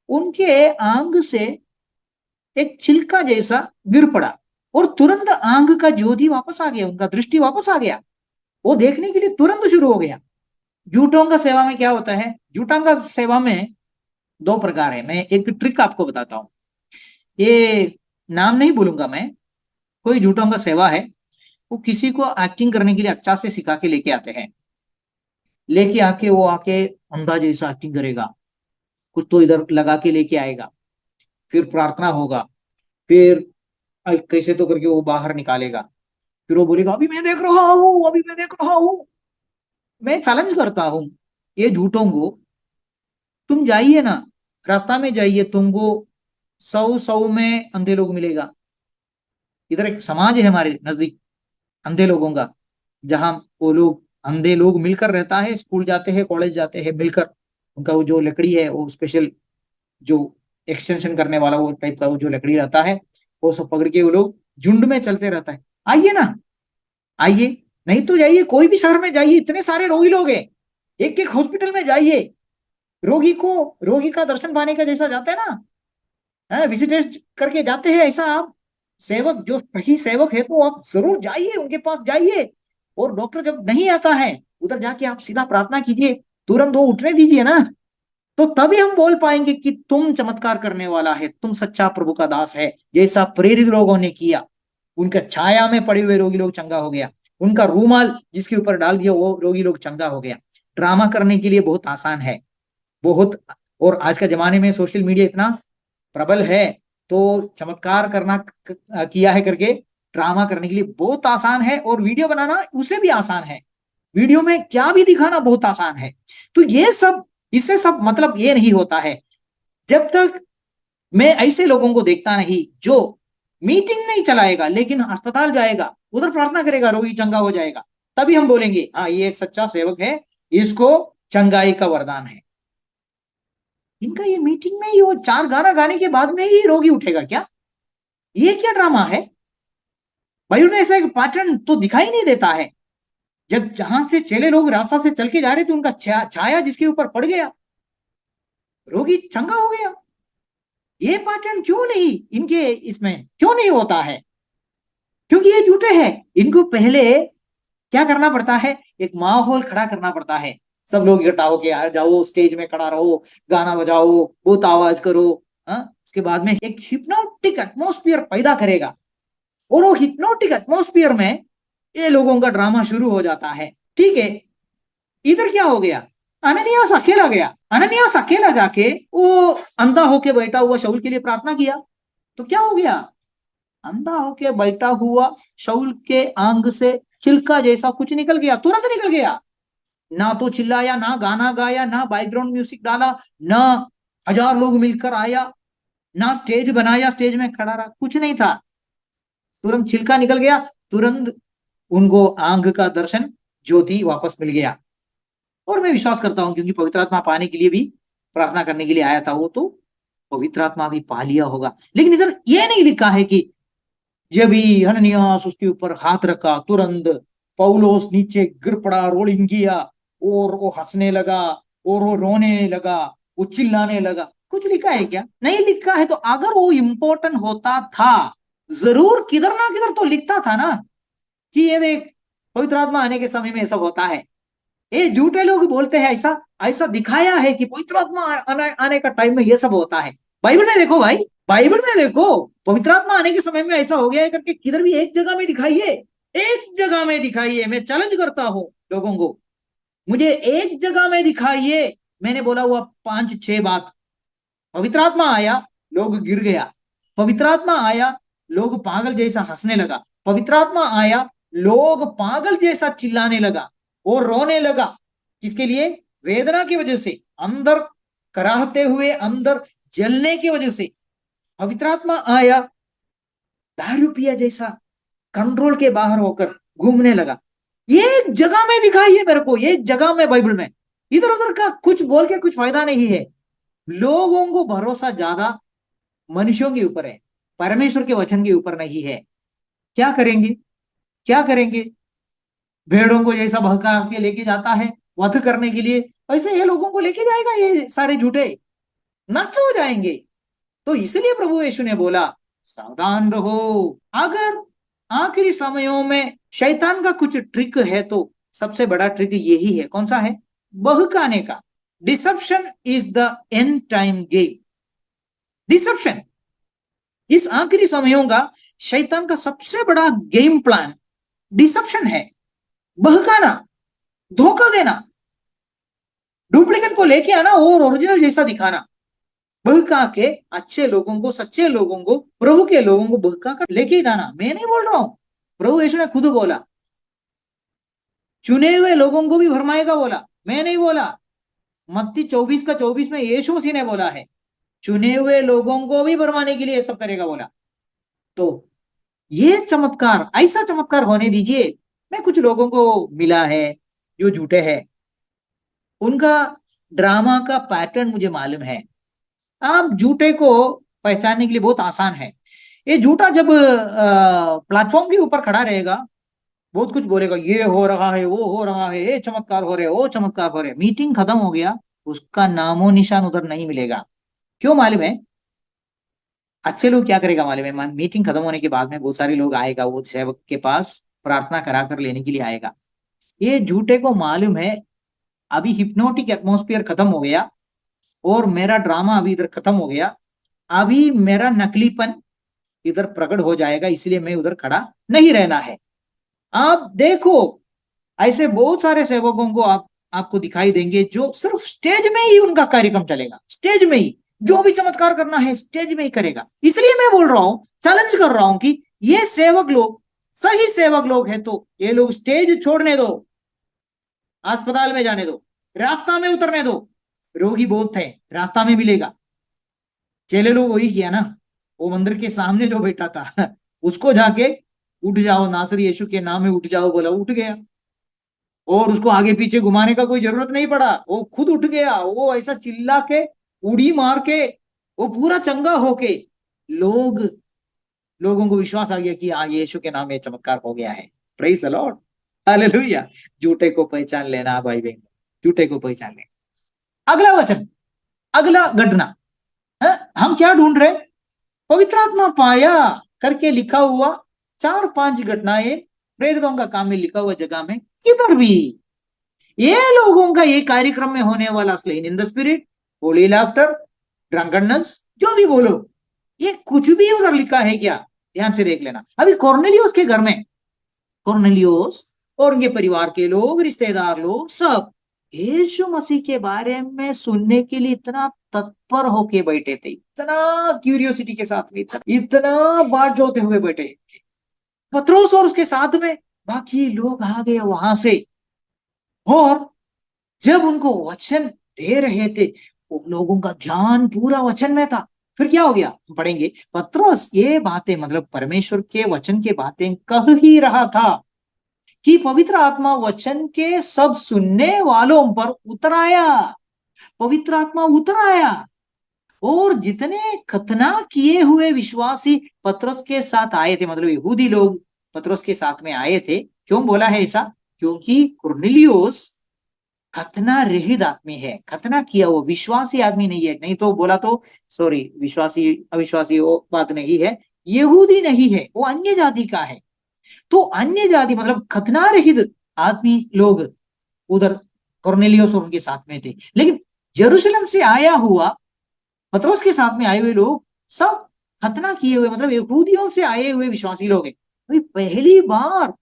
A: उनके आंग से एक छिलका जैसा गिर पड़ा और तुरंत आंग का ज्योति वापस आ गया, उनका दृष्टि वापस आ गया, वो देखने के लिए तुरंत शुरू हो गया। जूटों सेवा में क्या होता है? जूटांगा सेवा में दो प्रकार है। मैं एक ट्रिक आपको बताता हूं, ये नाम नहीं बोलूंगा मैं। कोई जूटोंगा सेवा है, वो किसी को एक्टिंग करने के लिए अच्छा से सिखा के लेके आते हैं, लेके आके वो आके अंधा जैसा एक्टिंग करेगा, कुछ तो इधर लगा के लेके आएगा, फिर प्रार्थना होगा, फिर कैसे तो करके वो बाहर निकालेगा, फिर वो बोलेगा अभी मैं देख रहा हूं, अभी मैं देख रहा हूं। मैं चैलेंज करता हूं ये झूठों को, तुम जाइए ना, रास्ता में जाइए, तुमको 100 में अंधे लोग मिलेगा। इधर एक समाज है हमारे नजदीक अंधे लोगों का, जहां वो लोग अंधे लोग मिलकर रहता है, स्कूल जाते हैं, कॉलेज जाते हैं मिलकर, उनका वो जो लकड़ी है वो स्पेशल, जो एक्सटेंशन करने वाला वो टाइप का वो जो लकड़ी रहता है, वो सब पकड़ के वो लोग झुंड में चलते रहता है। आइए ना, आइए, नहीं तो जाइए कोई भी शहर में जाइए, इतने सारे रोगी लोग हैं, एक एक हॉस्पिटल में जाइए, रोगी का दर्शन पाने का जैसा जाता है ना, विजिटर्स करके जाते हैं, ऐसा आप सेवक जो सही सेवक है तो आप जरूर जाइए, उनके पास जाइए। और डॉक्टर जब नहीं आता है उधर जाके आप सीधा प्रार्थना कीजिए, तुरंत वो उठने दीजिए ना, तो तभी हम बोल पाएंगे कि तुम चमत्कार करने वाला है, तुम सच्चा प्रभु का दास है, जैसा प्रेरित लोगों ने किया। उनका छाया में पड़े हुए रोगी लोग चंगा हो गया, उनका रूमाल जिसके ऊपर डाल दिया वो रोगी लोग चंगा हो गया। ड्रामा करने के लिए बहुत आसान है, बहुत। और आज के जमाने में सोशल मीडिया इतना प्रबल है, तो चमत्कार करना किया है करके ड्रामा करने के लिए बहुत आसान है, और वीडियो बनाना उसे भी आसान है, वीडियो में क्या भी दिखाना बहुत आसान है। तो ये सब, इससे सब मतलब ये नहीं होता है, जब तक मैं ऐसे लोगों को देखता नहीं जो मीटिंग नहीं चलाएगा लेकिन अस्पताल जाएगा, उधर प्रार्थना करेगा, रोगी चंगा हो जाएगा, तभी हम बोलेंगे हाँ ये सच्चा सेवक है, इसको चंगाई का वरदान है। इनका ये मीटिंग में ही वो चार गाना गाने के बाद में ही रोगी उठेगा क्या? ये क्या ड्रामा है? बाइबल में ऐसा एक पैटर्न तो दिखाई नहीं देता है। जब जहां से चेले लोग रास्ता से चल के जा रहे थे, उनका छाया जिसके ऊपर पड़ गया, रोगी चंगा हो गया। ये पैटर्न क्यों नहीं इनके इसमें क्यों नहीं होता है? क्योंकि ये झूठे हैं। इनको पहले क्या करना पड़ता है? एक माहौल खड़ा करना पड़ता है, सब लोग इकट्ठा होके आ जाओ, स्टेज में खड़ा रहो, गाना बजाओ, बहुत आवाज करो। हाँ, उसके बाद में एक हिप्नोटिक एटमोस्फियर पैदा करेगा, और वो हिप्नोटिक एटमोस्फियर में ये लोगों का ड्रामा शुरू हो जाता है। ठीक है, इधर क्या हो गया? अननियास अकेला गया, अननियास अकेला जाके वो अंधा होके बैठा हुआ शाऊल के लिए प्रार्थना किया, तो क्या हो गया? अंधा होके बैठा हुआ शाऊल के आंग से छिलका जैसा कुछ निकल गया, तुरंत निकल गया। ना तो चिल्लाया, ना गाना गाया, ना बैकग्राउंड म्यूजिक डाला, ना 1000 लोग मिलकर आया, ना स्टेज बनाया, स्टेज में खड़ा रहा, कुछ नहीं था। तुरंत छिलका निकल गया, तुरंत उनको आंख का दर्शन, ज्योति वापस मिल गया। और मैं विश्वास करता हूं क्योंकि पवित्र आत्मा पाने के लिए भी प्रार्थना करने के लिए आया था वो, तो पवित्र आत्मा भी पा लिया होगा। लेकिन इधर ये नहीं लिखा है कि जब ही हननियास उसके ऊपर हाथ रखा तुरंत पौलोस नीचे गिर पड़ा, रोलिंग किया, और वो हंसने लगा, और वो रोने लगा, वो चिल्लाने लगा। कुछ लिखा है क्या? नहीं लिखा है। तो अगर वो इम्पोर्टेंट होता था, जरूर किधर ना किधर तो लिखता था ना कि ये देख, पवित्र आत्मा आने के समय में ऐसा होता है। ये झूठे लोग बोलते हैं ऐसा, ऐसा दिखाया है कि पवित्र आत्मा आने का टाइम में ये सब होता है। बाइबल में देखो भाई, बाइबल में देखो, पवित्र आत्मा आने के समय में ऐसा हो गया है करके किधर भी एक जगह में दिखाइए। एक जगह में दिखाइए। मैं चैलेंज करता हूं लोगों को, मुझे एक जगह में दिखाइए। मैंने बोला हुआ 5 6 बात। पवित्र आत्मा आया, लोग गिर गया। पवित्र आत्मा आया, लोग पागल जैसा हंसने लगा। पवित्र आत्मा आया, लोग पागल जैसा चिल्लाने लगा और रोने लगा। किसके लिए? वेदना की वजह से, अंदर कराहते हुए, अंदर जलने की वजह से। पवित्र आत्मा आया, दारू पिया जैसा कंट्रोल के बाहर होकर घूमने लगा। ये एक जगह में दिखाई है मेरे को, ये एक जगह में बाइबल में। इधर उधर का कुछ बोल के कुछ फायदा नहीं है। लोगों को भरोसा ज्यादा मनुष्यों के ऊपर है, परमेश्वर के वचन के ऊपर नहीं है। क्या करेंगे? क्या करेंगे? भेड़ों को जैसा बहका के लेके जाता है वध करने के लिए, वैसे ये लोगों को लेके जाएगा, ये सारे झूठे नष्ट हो जाएंगे। तो इसलिए प्रभु यीशु ने बोला, सावधान रहो। अगर आखिरी समयों में शैतान का कुछ ट्रिक है तो सबसे बड़ा ट्रिक यही है। कौन सा है? बहकाने का। Deception is the end time game. Deception इस आखिरी समयों का शैतान का सबसे बड़ा गेम प्लान डिसेप्शन है। बहकाना, धोखा देना, डुप्लीकेट को लेके आना और ओरिजिनल जैसा दिखाना। बहका के अच्छे लोगों को, सच्चे लोगों को, प्रभु के लोगों को बहका कर लेके जाना। मैं नहीं बोल रहा हूं, प्रभु यीशु ने खुद बोला। चुने हुए लोगों को भी भरमाएगा बोला, मैं नहीं बोला। मत्ती 24 का 24 में यीशु मसीह ने बोला है, चुने हुए लोगों को भी भरमाने के लिए सब करेगा बोला। तो ये चमत्कार, ऐसा चमत्कार होने दीजिए। मैं कुछ लोगों को मिला है जो झूठे हैं, उनका ड्रामा का पैटर्न मुझे मालूम है। आप झूठे को पहचानने के लिए बहुत आसान है। ये झूठा जब प्लेटफॉर्म के ऊपर खड़ा रहेगा, बहुत कुछ बोलेगा, ये हो रहा है, वो हो रहा है, ये चमत्कार हो रहे, वो चमत्कार हो रहे। मीटिंग खत्म हो गया, उसका नामो निशान उधर नहीं मिलेगा। क्यों मालूम है? अच्छे लोग क्या करेगा मालूम है? मीटिंग खत्म होने के बाद में बहुत सारे लोग आएगा, वो सेवक के पास प्रार्थना करा कर लेने के लिए आएगा। ये झूठे को मालूम है, अभी हिप्नोटिक एटमॉस्फेयर खत्म हो गया और मेरा ड्रामा अभी इधर खत्म हो गया, अभी मेरा नकलीपन इधर प्रकट हो जाएगा, इसलिए मैं उधर खड़ा नहीं रहना है। आप देखो, ऐसे बहुत सारे सेवकों को आपको दिखाई देंगे जो सिर्फ स्टेज में ही उनका कार्यक्रम चलेगा। स्टेज में ही जो भी चमत्कार करना है स्टेज में ही करेगा। इसलिए मैं बोल रहा हूं, चैलेंज कर रहा हूं कि ये सेवक लोग सही सेवक लोग हैं तो ये लोग स्टेज छोड़ने दो, अस्पताल में जाने दो, रास्ता में उतरने दो। रोगी बहुत है, रास्ता में मिलेगा। चेले लोग वही किया ना, वो मंदिर के सामने जो बैठा था उसको जाके, उठ जाओ नासरी यीशु के नाम में उठ जाओ बोला, उठ गया। और उसको आगे पीछे घुमाने का कोई जरूरत नहीं पड़ा, वो खुद उठ गया। वो ऐसा चिल्ला के, उड़ी मार के, वो पूरा चंगा होके, लोग लोगों को विश्वास आ गया कि हाँ यीशु के नाम में चमत्कार हो गया है। Praise the lord, hallelujah. झूठे को पहचान लेना भाई बहन, झूठे को पहचान लेना। अगला वचन, अगला घटना है? हम क्या ढूंढ रहे? पवित्र आत्मा पाया करके लिखा हुआ 4 5 घटनाएं प्रेरितों का काम में लिखा हुआ जगह में किधर भी ये लोगों का ये कार्यक्रम में होने वाला slain in the spirit, Holi laughter, drunkenness, जो भी बोलो, ये कुछ भी उधर लिखा है क्या? ध्यान से देख लेना। अभी कॉर्नेलियोस के घर में, कॉर्नेलियोस और उनके परिवार के लोग, रिश्तेदार लोग सब यीशु मसीह के बारे में सुनने के लिए इतना तत्पर होके बैठे थे, इतना क्यूरियोसिटी के साथ में, इतना बाट जोते हुए बैठे। पतरोस और उसके साथ में बाकी लोग आ गए वहां से, और जब उनको वचन दे रहे थे, उन लोगों का ध्यान पूरा वचन में था। फिर क्या हो गया हम पढ़ेंगे। पतरस ये बातें, मतलब परमेश्वर के वचन के बातें कह ही रहा था कि पवित्र आत्मा वचन के सब सुनने वालों पर उतर आया। पवित्र आत्मा उतर आया और जितने खतना किए हुए विश्वासी पतरस के साथ आए थे, मतलब यहूदी लोग पतरस के साथ में आए थे। क्यों बोला है ऐसा? क्योंकि कुरनेलियुस खतना रहित आदमी है, खतना किया वो विश्वासी आदमी नहीं है। नहीं तो बोला तो सॉरी, विश्वासी अविश्वासी वो बात नहीं है, यहूदी नहीं है, वो अन्य जाति का है। तो अन्य जाति मतलब खतना रहित आदमी लोग उधर कॉर्नेलियोस और उनके साथ में थे। लेकिन यरूशलेम से आया हुआ पतरस के साथ में आए हुए लोग सब खतना किए हुए, मतलब यहूदियों से आए हुए विश्वासी लोग हैं। भाई पहली बार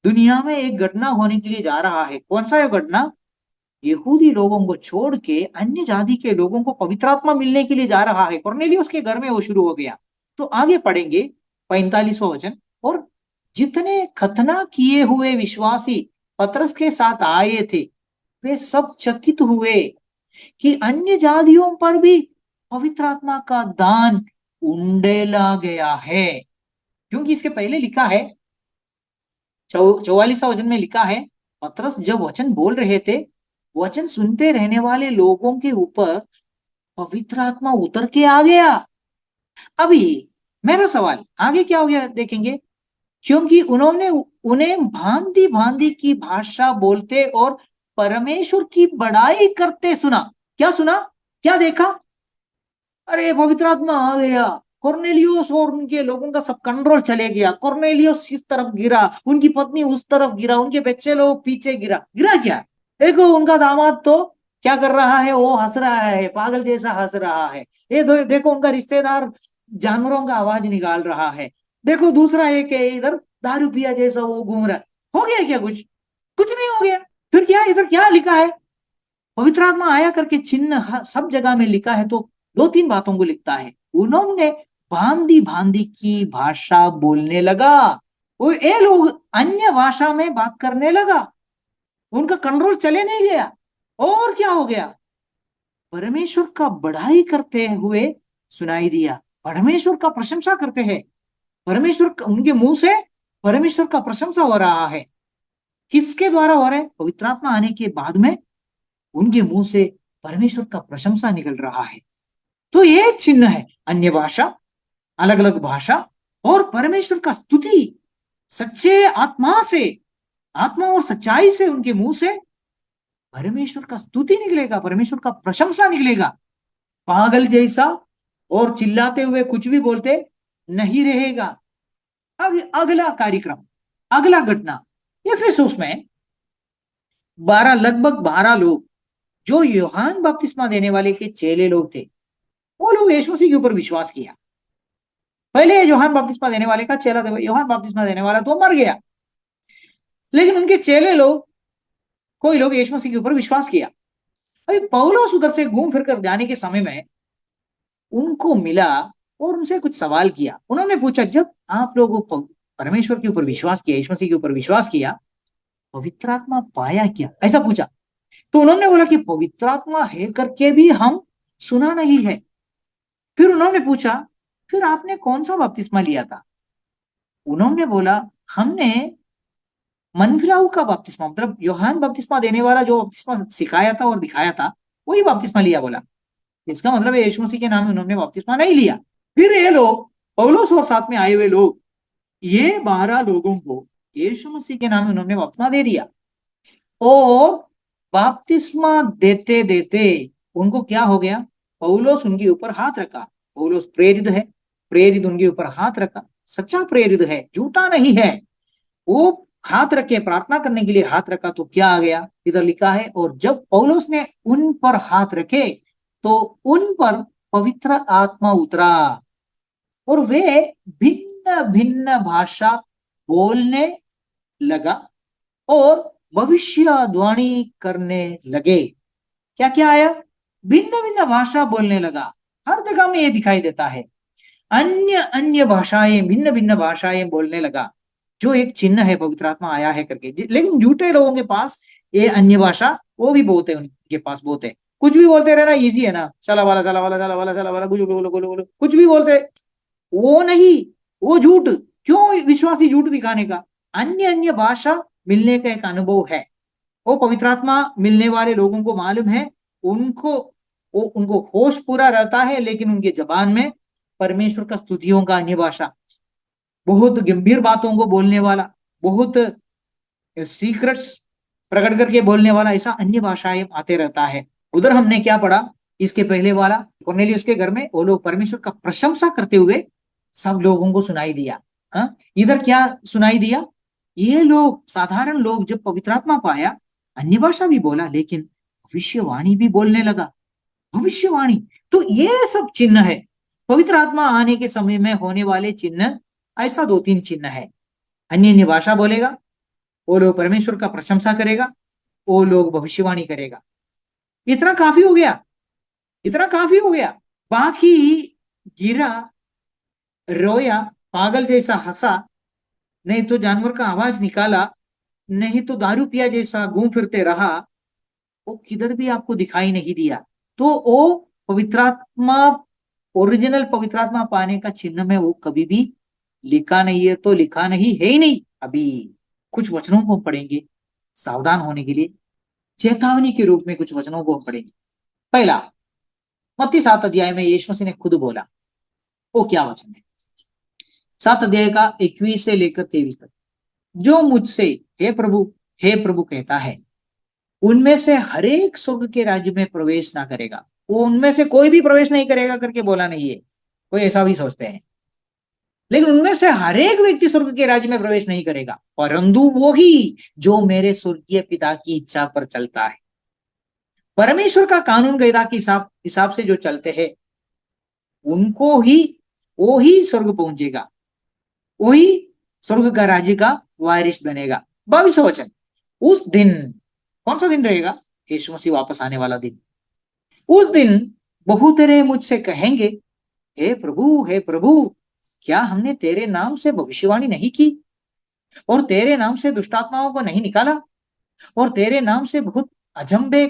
A: दुनिया में एक घटना होने के लिए जा रहा है। कौन सा यह घटना? यहूदी लोगों को छोड़ के अन्य जाति के लोगों को पवित्र आत्मा मिलने के लिए जा रहा है। कुरनेलियुस के घर में वो शुरू हो गया। तो आगे पढ़ेंगे 45वां वचन। और जितने खतना किए हुए विश्वासी पतरस के साथ आए थे वे सब चकित हुए कि अन्य जातियों पर भी पवित्र आत्मा का दान उंडेला गया है। क्योंकि इसके पहले लिखा है 44वां वचन में लिखा है, पतरस जब वचन बोल रहे थे, वचन सुनते रहने वाले लोगों के ऊपर पवित्र आत्मा उतर के आ गया। अभी मेरा सवाल आगे क्या हो गया देखेंगे। क्योंकि उन्होंने उन्हें भांति भांति की भाषा बोलते और परमेश्वर की बड़ाई करते सुना। क्या सुना? क्या देखा? अरे पवित्र आत्मा आ गया। कॉर्नेलियोस और उनके लोगों का सब कंट्रोल चले गया। कॉर्नेलियोस इस तरफ गिरा, उनकी पत्नी उस तरफ गिरा, उनके बच्चे लोग पीछे गिरा। गिरा क्या? देखो उनका दामाद तो क्या कर रहा है, वो हंस रहा है, पागल जैसा हंस रहा है। ये देखो उनका रिश्तेदार जानवरों का आवाज निकाल रहा है। देखो दूसरा एक है इधर दारू पिया जैसा वो घूम रहा है। हो गया क्या कुछ? कुछ नहीं हो गया। फिर क्या इधर क्या लिखा है? पवित्र आत्मा आया करके चिन्ह सब जगह में लिखा है। तो दो तीन बातों को लिखता है। उन्होंने भांति भांति की भाषा बोलने लगा। वो ये लोग अन्य भाषा में बात करने लगा। उनका कंट्रोल चले नहीं गया। और क्या हो गया? परमेश्वर का बढ़ाई करते हुए सुनाई दिया। परमेश्वर का प्रशंसा करते हैं। उनके मुंह से परमेश्वर का प्रशंसा हो रहा है। किसके द्वारा हो रहा है? पवित्र आत्मा आने के बाद में उनके मुंह से परमेश्वर का प्रशंसा निकल रहा है। तो ये चिन्ह है, अन्य भाषा, अलग अलग भाषा और परमेश्वर का स्तुति सच्चे आत्मा से, आत्मा और सच्चाई से उनके मुंह से परमेश्वर का स्तुति निकलेगा, परमेश्वर का प्रशंसा निकलेगा। पागल जैसा और चिल्लाते हुए कुछ भी बोलते नहीं रहेगा। अगला कार्यक्रम, अगला घटना, एफेसुस में 12 लगभग 12 लोग जो यूहन्ना बपतिस्मा देने वाले के चेले लोग थे, वो लोग यीशु मसीह के ऊपर विश्वास किया। पहले यूहन्ना बपतिस्मा देने वाले का चेला था, यूहन्ना बपतिस्मा देने वाला तो मर गया, लेकिन उनके चेले लोग, कोई लोग यीशु मसीह के ऊपर विश्वास किया। अभी पौलुस उधर से घूम फिर कर जाने के समय में उनको मिला और उनसे कुछ सवाल किया। उन्होंने पूछा, जब आप लोगों को परमेश्वर के ऊपर विश्वास किया, यीशु मसीह के ऊपर विश्वास किया, पवित्र आत्मा पाया क्या? ऐसा पूछा। तो उन्होंने बोला कि पवित्र आत्मा है करके भी हम सुना नहीं है। फिर उन्होंने पूछा, फिर आपने कौन सा बपतिस्मा लिया था? उन्होंने बोला, हमने मनफिलाऊ का बपतिस्मा, मतलब यूहन्ना बपतिस्मा देने वाला जो बपतिस्मा सिखाया था और दिखाया था, वही बपतिस्मा लिया। बोला इसका मतलब यीशु मसीह के नाम में उन्होंने बपतिस्मा नहीं लिया। फिर ये लोग, पौलुस और साथ में आए हुए लोग, ये 12 लोगों को यीशु मसीह के नाम में उन्होंने बपतिस्मा दे दिया। और बपतिस्मा देते देते उनको क्या हो गया? पौलुस उनके ऊपर हाथ रखा। पौलुस प्रेरित है, प्रेरित उनके ऊपर हाथ रखा, सच्चा प्रेरित है, झूठा नहीं है। वो हाथ रखे, प्रार्थना करने के लिए हाथ रखा तो क्या आ गया? इधर लिखा है, और जब पौलुस ने उन पर हाथ रखे तो उन पर पवित्र आत्मा उतरा और वे भिन्न भिन्न भाषा बोलने लगा और भविष्यवाणी करने लगे। क्या क्या आया? भिन्न भिन्न भाषा बोलने लगा। हर जगह में ये दिखाई देता है, अन्य अन्य भाषाएं, भिन्न भिन्न भाषाएं बोलने लगा, जो एक चिन्ह है पवित्र आत्मा आया है करके। लेकिन झूठे लोगों के पास ये अन्य भाषा वो भी बहुत है, उनके पास बहुत है। कुछ भी बोलते रहना इजी है ना, चला वाला चला वाला चला वाला चला वाला, बोलो बोलो बोलो बोलो, कुछ भी बोलते। वो नहीं, वो झूठ। क्यों विश्वासी झूठ दिखाने का? अन्य अन्य भाषा मिलने का एक अनुभव है, वो पवित्र आत्मा मिलने वाले लोगों को मालूम है। उनको उनको होश पूरा रहता है, लेकिन उनके जबान में परमेश्वर का स्तुतियों का अन्य भाषा, बहुत गंभीर बातों को बोलने वाला, बहुत सीक्रेट्स प्रकट करके बोलने वाला, ऐसा अन्य भाषाएं आते रहता है। उधर हमने क्या पढ़ा, इसके पहले वाला कुरनेलियुस के घर में वो लोग परमेश्वर का प्रशंसा करते हुए सब लोगों को सुनाई दिया। हाँ, इधर क्या सुनाई दिया, ये लोग साधारण लोग जब पवित्र आत्मा पाया, अन्य भाषा भी बोला, लेकिन भविष्यवाणी भी बोलने लगा। भविष्यवाणी, तो ये सब चिन्ह है पवित्र आत्मा आने के समय में होने वाले चिन्ह। ऐसा दो तीन चिन्ह है, अन्य अन्य भाषा बोलेगा, वो लोग परमेश्वर का प्रशंसा करेगा, वो लोग भविष्यवाणी करेगा। इतना काफी हो गया, इतना काफी हो गया। बाकी गिरा, रोया, पागल जैसा हंसा, नहीं तो जानवर का आवाज निकाला, नहीं तो दारू पिया जैसा घूम फिरते रहा, वो किधर भी आपको दिखाई नहीं दिया। तो वो पवित्रात्मा, ओरिजिनल पवित्रात्मा पाने का चिन्ह में वो कभी भी लिखा नहीं है, तो लिखा नहीं है ही नहीं। अभी कुछ वचनों को हम पढ़ेंगे सावधान होने के लिए, चेतावनी के रूप में कुछ वचनों को हम पढ़ेंगे। पहला, मत्ती 7 अध्याय में यीशु मसीह ने खुद बोला, वो क्या वचन है, 7 अध्याय का 21 से लेकर 23 तक। जो मुझसे हे प्रभु, हे प्रभु कहता है, उनमें से हर एक स्वर्ग के राज्य में प्रवेश ना करेगा। वो उनमें से कोई भी प्रवेश नहीं करेगा करके बोला नहीं है, कोई ऐसा भी सोचते हैं, लेकिन उनमें से हर एक व्यक्ति स्वर्ग के राज्य में प्रवेश नहीं करेगा, परंतु वो ही जो मेरे स्वर्गीय पिता की इच्छा पर चलता है। परमेश्वर का कानून कायदा के हिसाब हिसाब से जो चलते हैं, उनको ही, वो ही स्वर्ग पहुंचेगा, वही स्वर्ग का राज्य का वारिस बनेगा। 22वां वचन, उस दिन, कौन सा दिन रहेगा, यीशु मसीह वापस आने वाला दिन। उस दिन बहुत तेरे मुझसे कहेंगे, हे प्रभु, क्या हमने तेरे नाम से भविष्यवाणी नहीं की, और तेरे नाम से दुष्टात्माओं को नहीं निकाला, और तेरे नाम से बहुत अजंबे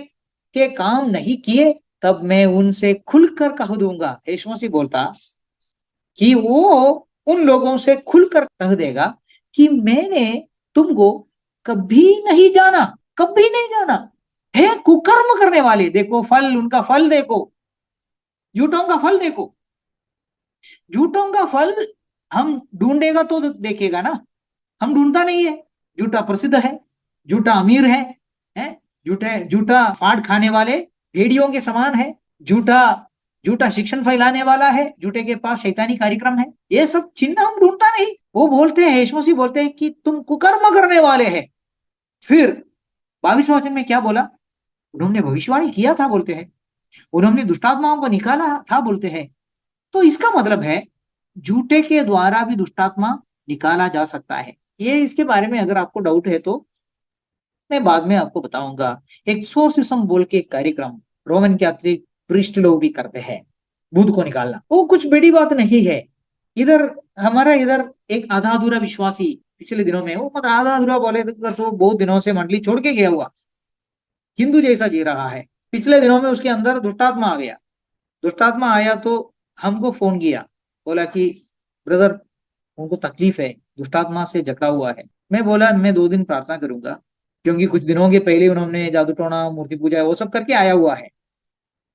A: के काम नहीं किए। तब मैं उनसे खुलकर कह दूंगा, यीशु मसीह बोलता कि वो उन लोगों से खुलकर कह देगा कि मैंने तुमको कभी नहीं जाना, कभी नहीं जाना। हे कुकर्म करने वाले, देखो फल, उनका फल देखो, झूठों का फल देखो। झूठों का फल हम ढूंढेगा तो देखेगा ना, हम ढूंढता नहीं है। झूठा प्रसिद्ध है, झूठा अमीर है, झूठे झूठा फाड़ खाने वाले भेड़ियों के समान है, झूठा झूठा शिक्षण फैलाने वाला है, झूठे के पास शैतानी कार्यक्रम है। ये सब चिन्ह हम ढूंढता नहीं। वो बोलते हैं, यीशु मसीह बोलते हैं कि तुम कुकर्म करने वाले हैं। फिर 22वां वचन में क्या बोला, उन्होंने भविष्यवाणी किया था बोलते हैं, उन्होंने दुष्टात्माओं को निकाला था बोलते हैं। तो इसका मतलब है झूठे के द्वारा भी दुष्टात्मा निकाला जा सकता है। ये इसके बारे में अगर आपको डाउट है तो मैं बाद में आपको बताऊंगा। एक्सोर्सिज्म बोल के एक कार्यक्रम रोमन कैथोलिक प्रीस्ट लोग भी करते हैं, भूत को निकालना, वो कुछ बड़ी बात नहीं है। इधर हमारा इधर एक आधा अधूरा विश्वासी पिछले दिनों में, वो मतलब आधा अधूरा बोले तो बहुत दिनों से मंडली छोड़ के गया हुआ हिंदू जैसा जी रहा है। पिछले दिनों में उसके अंदर दुष्टात्मा आ गया। दुष्टात्मा आया तो हमको फोन किया, बोला कि ब्रदर उनको तकलीफ है, दुष्टात्मा से जकड़ा हुआ है। मैं बोला मैं 2 दिन प्रार्थना करूंगा, क्योंकि कुछ दिनों के पहले उन्होंने जादू टोना, मूर्ति पूजा वो सब करके आया हुआ है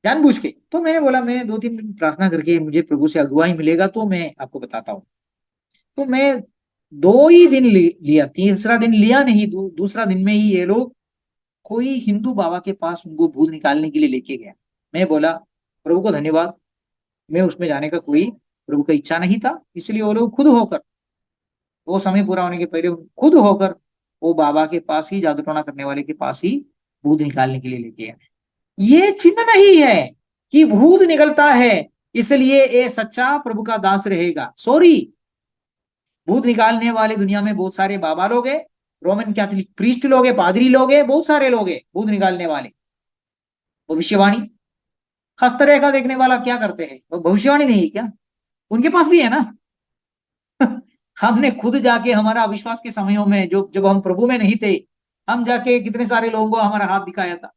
A: जानबूझ के। तो मैंने बोला मैं 2-3 दिन प्रार्थना करके मुझे प्रभु से अगुवाई मिलेगा तो मैं आपको बताता हूँ। तो मैं 2 ही दिन लिया, तीसरा दिन लिया नहीं, दूसरा दिन में ही ये लोग कोई हिंदू बाबा के पास उनको भूत निकालने के लिए लेके गया। मैं बोला प्रभु को धन्यवाद, मैं उसमें जाने का कोई प्रभु का इच्छा नहीं था, इसलिए वो लोग खुद होकर, वो समय पूरा होने के पहले खुद होकर वो बाबा के पास ही, जादू टोना करने वाले के पास ही भूत निकालने के लिए लेके गए। ये चिन्ह नहीं है कि भूत निकलता है इसलिए ये सच्चा प्रभु का दास रहेगा। सॉरी, भूत निकालने वाले दुनिया में बहुत सारे बाबा लोग हैं, रोमन कैथोलिक प्रीस्ट लोग हैं, पादरी लोग हैं, बहुत सारे लोग हैं भूत निकालने वाले। भविष्यवाणी, हस्तरेखा देखने वाला क्या करते हैं, वो भविष्यवाणी नहीं है क्या, उनके पास भी है ना। हमने खुद जाके हमारा अविश्वास के समयों में, जो जब हम प्रभु में नहीं थे, हम जाके कितने सारे लोगों को हमारा हाथ दिखाया था,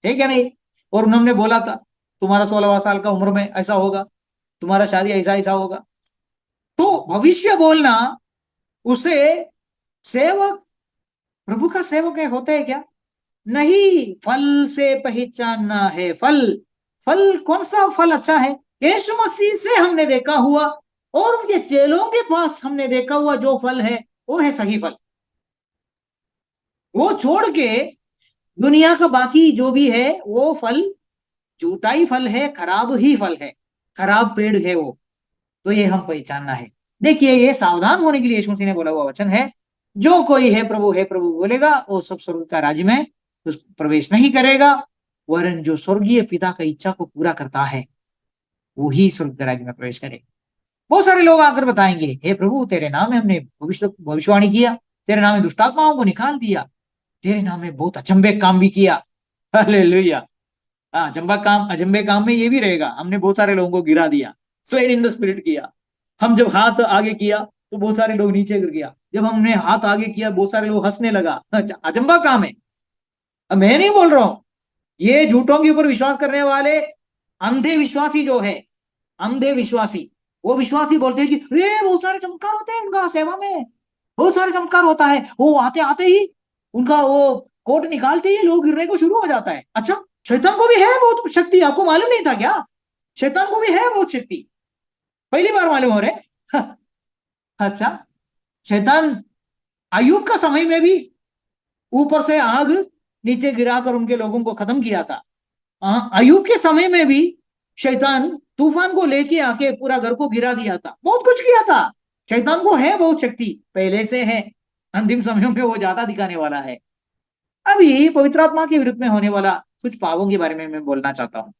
A: है क्या नहीं। और उन्होंने बोला था तुम्हारा 16वां साल का उम्र में ऐसा होगा, तुम्हारा शादी ऐसा ऐसा होगा। तो भविष्य बोलना, उसे सेवक, प्रभु का सेवक है होता है क्या, नहीं। फल से पहचानना है, फल, फल कौन सा फल अच्छा है, यीशु मसीह से हमने देखा हुआ और उनके चेलों के पास हमने देखा हुआ जो फल है वो है सही फल। वो छोड़ के दुनिया का बाकी जो भी है वो फल झूठा ही फल है, खराब ही फल है, खराब पेड़ है वो। तो ये हम पहचानना है। देखिए, ये सावधान होने के लिए यीशु मसीह ने बोला हुआ वचन है, जो कोई है प्रभु बोलेगा वो सब स्वर्ग का राज्य में उस प्रवेश नहीं करेगा, वरन जो स्वर्गीय पिता की इच्छा को पूरा करता है वो ही स्वर्ग के राज्य में प्रवेश करे। बहुत सारे लोग आकर बताएंगे, हे प्रभु तेरे नाम में हमने भविष्यवाणी किया, तेरे नाम में दुष्टात्माओं को निकाल दिया, तेरे नाम में बहुत अचंबे काम भी किया। हालेलुया। हाँ, अचंबे काम में ये भी रहेगा, हमने बहुत सारे लोगों को गिरा दिया, स्लेड इन द स्पिरिट किया। हम जब हाथ आगे किया तो बहुत सारे लोग नीचे गिर गया, जब हमने हाथ आगे किया बहुत सारे लोग हंसने लगा। अच्छा, अचंबा काम है। अब मैं नहीं बोल रहा हूं, ये झूठों के ऊपर विश्वास करने वाले अंधे विश्वासी जो है, अंधे विश्वासी, वो विश्वासी बोलते हैं कि अरे बहुत सारे चमत्कार होते हैं उनका सेवा में, बहुत सारे चमत्कार होता है, वो आते आते ही उनका वो कोट निकालते ही लोग गिरने को शुरू हो जाता है। अच्छा, शैतान को भी है बहुत शक्ति, आपको मालूम नहीं था क्या? शैतान को भी है बहुत शक्ति, पहली बार मालूम हो रहे। अच्छा, शैतान अयुब का समय में भी ऊपर से आग नीचे गिराकर उनके लोगों को खत्म किया था। अयुब के समय में भी शैतान तूफान को लेके आके पूरा घर को गिरा दिया था, बहुत कुछ किया था। शैतान को है बहुत शक्ति, पहले से है, अंतिम समयों में वो ज्यादा दिखाने वाला है। अभी पवित्र आत्मा के विरुद्ध में होने वाला कुछ पापों के बारे में मैं बोलना चाहता हूँ।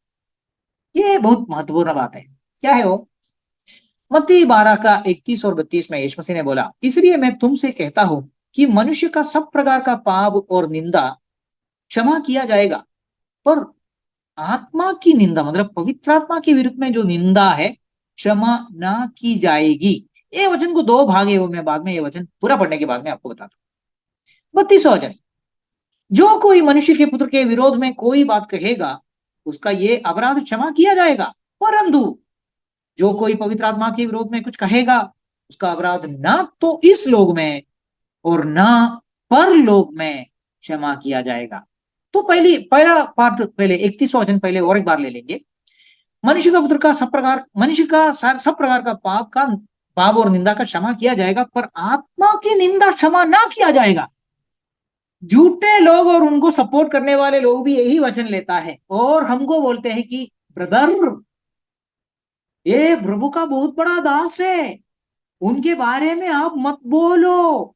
A: ये बहुत महत्वपूर्ण बात है। क्या है वो? मत्ती 12 का 31 और 32 में यीशु मसीह ने बोला, इसलिए मैं तुमसे कहता हूं कि मनुष्य का सब प्रकार का पाप और निंदा क्षमा किया जाएगा, पर आत्मा की निंदा, मतलब पवित्र आत्मा के विरुद्ध में जो निंदा है, क्षमा ना की जाएगी। ये वचन को दो भाग है, वो मैं बाद में ये वचन पूरा पढ़ने के बाद में आपको बताता हूँ। 32वां वचन, जो कोई मनुष्य के पुत्र के विरोध में कोई बात कहेगा उसका ये अपराध क्षमा किया जाएगा, परंतु जो कोई पवित्र आत्मा के विरोध में कुछ कहेगा उसका अपराध ना तो इस लोक में और ना परलोक में क्षमा किया जाएगा। तो पहला पार्ट पहले 31वां वचन पहले और एक बार ले लेंगे। मनुष्य का सब प्रकार का पाप और निंदा का क्षमा किया जाएगा, पर आत्मा की निंदा क्षमा ना किया जाएगा। झूठे लोग और उनको सपोर्ट करने वाले लोग भी यही वचन लेता है और हमको बोलते हैं कि ब्रदर, ये प्रभु का बहुत बड़ा दास है, उनके बारे में आप मत बोलो,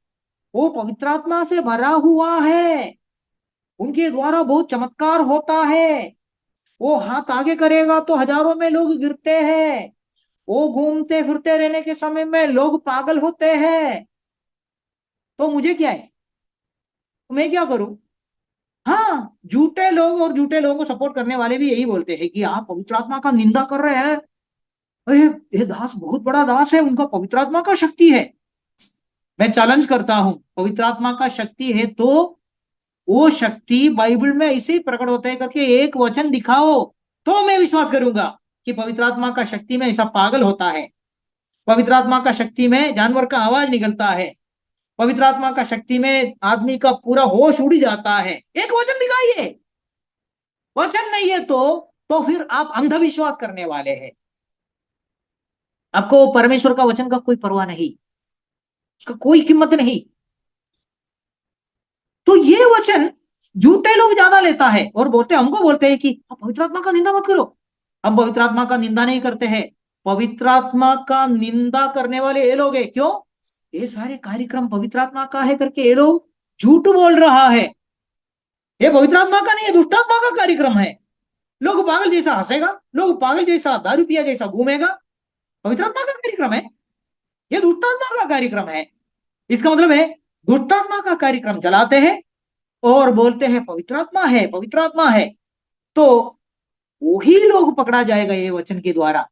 A: वो पवित्र आत्मा से भरा हुआ है, उनके द्वारा बहुत चमत्कार होता है, वो हाथ आगे करेगा तो हजारों में लोग गिरते हैं, वो घूमते फिरते रहने के समय में लोग पागल होते हैं, तो मुझे क्या है, तो मैं क्या करूं? हाँ, झूठे लोग और झूठे लोगों को सपोर्ट करने वाले भी यही बोलते हैं कि आप पवित्र आत्मा का निंदा कर रहे हैं, अरे ये दास बहुत बड़ा दास है, उनका पवित्र आत्मा का शक्ति है। मैं चैलेंज करता हूं, पवित्र आत्मा का शक्ति है तो वो शक्ति बाइबल में ऐसे ही प्रकट होते हैं करके एक वचन दिखाओ, तो मैं विश्वास करूंगा कि पवित्र आत्मा का शक्ति में ऐसा पागल होता है, पवित्र आत्मा का शक्ति में जानवर का आवाज निकलता है, पवित्र आत्मा का शक्ति में आदमी का पूरा होश उड़ जाता है। एक वचन दिखाइए। वचन नहीं है तो फिर आप अंधविश्वास करने वाले हैं। आपको परमेश्वर का वचन का कोई परवाह नहीं, उसका कोई कीमत नहीं। तो ये वचन झूठे लोग ज्यादा लेता है और हमको बोलते हैं कि आप पवित्र आत्मा का निंदा मत करो। हम पवित्र आत्मा का निंदा नहीं करते हैं, पवित्र आत्मा का निंदा करने वाले ये लोग है। क्यों? ये सारे कार्यक्रम पवित्र आत्मा का है करके ये लोग झूठ बोल रहा है। ये पवित्र आत्मा का नहीं है, दुष्ट आत्मा का कार्यक्रम है। लोग पागल जैसा हंसेगा, लोग पागल जैसा दारू पिया जैसा घूमेगा, पवित्र आत्मा का कार्यक्रम है, ये दुष्ट आत्मा का कार्यक्रम है। इसका मतलब है दुष्ट आत्मा का कार्यक्रम चलाते हैं और बोलते हैं पवित्र आत्मा है, पवित्र आत्मा है। तो वही लोग पकड़ा जाएगा ये वचन के द्वारा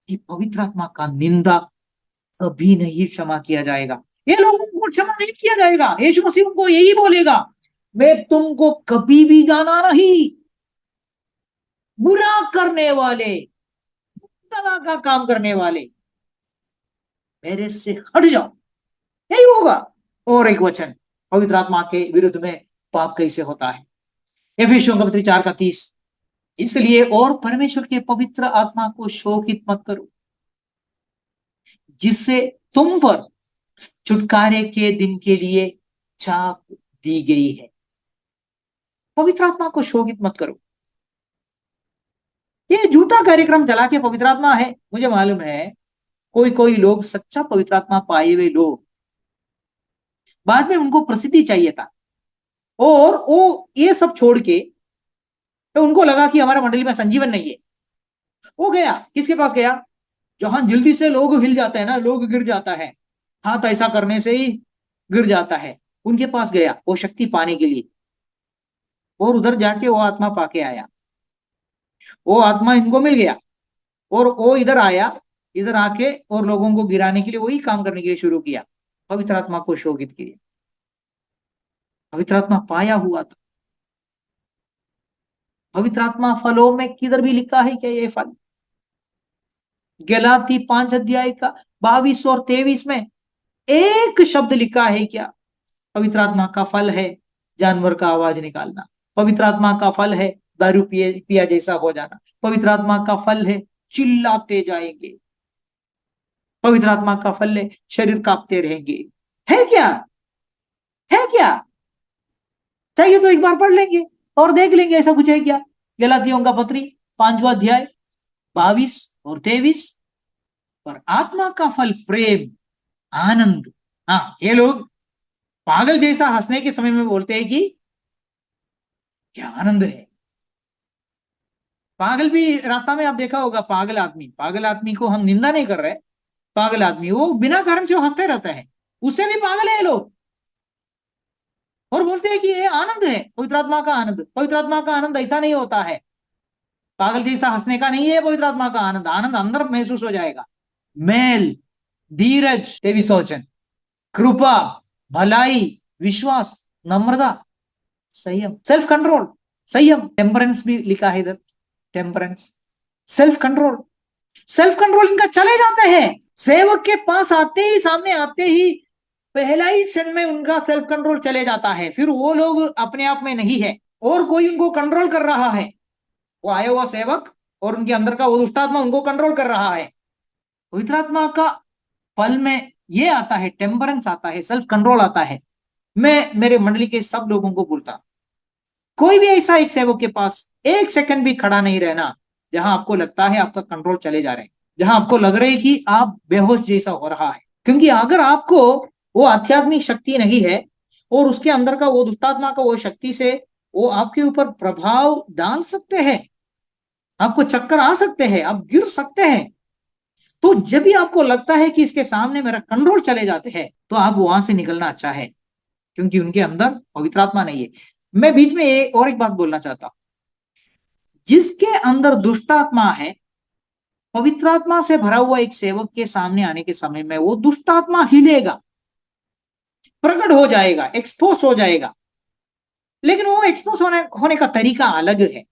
A: कि पवित्र आत्मा का निंदा कभी नहीं क्षमा किया जाएगा, ये लोगों को क्षमा नहीं किया जाएगा। यीशु मसीह उनको यही बोलेगा, मैं तुमको कभी भी जाना नहीं, बुरा करने वाले, बुरा का काम करने वाले, मेरे से हट जाओ, यही होगा। और एक वचन पवित्र आत्मा के विरुद्ध में पाप कैसे होता है, एफिसियों का पत्री 4:30, इसलिए और परमेश्वर के पवित्र आत्मा को शोकित मत करो, जिससे तुम पर छुटकारे के दिन के लिए छाप दी गई है। पवित्र आत्मा को शोकित मत करो। ये झूठा कार्यक्रम चला के पवित्र आत्मा है, मुझे मालूम है कोई कोई लोग सच्चा पवित्र आत्मा पाए हुए लोग बाद में उनको प्रसिद्धि चाहिए था, और वो ये सब छोड़ के तो उनको लगा कि हमारा मंडली में संजीवन नहीं है। वो गया, किसके पास गया? जहां जल्दी से लोग हिल जाते हैं ना, लोग गिर जाता है, हाथ ऐसा करने से ही गिर जाता है, उनके पास गया वो शक्ति पाने के लिए। और उधर जाके वो आत्मा पाके आया, वो आत्मा इनको मिल गया, और वो इधर आया, इधर आके और लोगों को गिराने के लिए वही काम करने के लिए शुरू किया, पवित्र आत्मा को शोकित किया। पवित्र आत्मा पाया हुआ था। पवित्र आत्मा फलों में किधर भी लिखा है क्या ये फल? गलाती 5 अध्याय का 22 और 23 में एक शब्द लिखा है क्या? पवित्र आत्मा का फल है जानवर का आवाज निकालना। पवित्र आत्मा का फल है दारू पिए पिया जैसा हो जाना। पवित्र आत्मा का फल है चिल्लाते जाएंगे। पवित्र आत्मा का फल है शरीर कांपते रहेंगे। है क्या? है क्या? चाहिए तो एक बार पढ़ लेंगे और देख लेंगे ऐसा कुछ है क्या। गलातियों का पत्री 5वां अध्याय 22 और 23। और आत्मा का फल प्रेम, आनंद। हाँ, ये लोग पागल जैसा हंसने के समय में बोलते हैं कि क्या आनंद है। पागल भी रास्ता में आप देखा होगा, पागल आदमी, पागल आदमी को हम निंदा नहीं कर रहे। पागल आदमी वो बिना कारण से वो हंसते रहता है, उससे भी पागल है ये लोग। और बोलते हैं कि ये आनंद है, पवित्र आत्मा का आनंद। पवित्र आत्मा का आनंद ऐसा नहीं होता है, पागल जैसा हंसने का नहीं है। पवित्र आत्मा का आनंद, आनंद अंदर महसूस हो जाएगा। मेल, धीरज, 23 वचन, कृपा, भलाई, विश्वास, नम्रता, संयम, सेल्फ कंट्रोल। संयम, टेम्परेंस भी लिखा है इधर, temperance, self control. Self control इनका चले जाते हैं, सेवक के पास आते ही, सामने आते ही पहला ही क्षण में उनका सेल्फ कंट्रोल चले जाता है। फिर वो लोग अपने आप में नहीं है और कोई उनको कंट्रोल कर रहा है। वो आया हुआ सेवक और उनके अंदर का वो दुष्टात्मा उनको कंट्रोल कर रहा है। पवित्र आत्मा का फल में ये आता है, टेम्परेंस आता है, सेल्फ कंट्रोल आता है। मैं मेरे मंडली के सब लोगों को बोलता, कोई भी ऐसा एक सेवक के पास एक सेकंड भी खड़ा नहीं रहना जहां आपको लगता है आपका कंट्रोल चले जा रहे हैं, जहां आपको लग रहा है कि आप बेहोश जैसा हो रहा है। क्योंकि अगर आपको वो आध्यात्मिक शक्ति नहीं है और उसके अंदर का वो दुष्टात्मा का वो शक्ति से वो आपके ऊपर प्रभाव डाल सकते हैं, आपको चक्कर आ सकते हैं, आप गिर सकते हैं। तो जब भी आपको लगता है कि इसके सामने मेरा कंट्रोल चले जाते हैं, तो आप वहां से निकलना अच्छा है, क्योंकि उनके अंदर पवित्र आत्मा नहीं है। मैं बीच में और एक बात बोलना चाहता हूं, जिसके अंदर दुष्ट आत्मा है, पवित्र आत्मा से भरा हुआ एक सेवक के सामने आने के समय में वो दुष्ट आत्मा हिलेगा, प्रकट हो जाएगा, एक्सपोज हो जाएगा। लेकिन वो एक्सपोज होने का तरीका अलग है।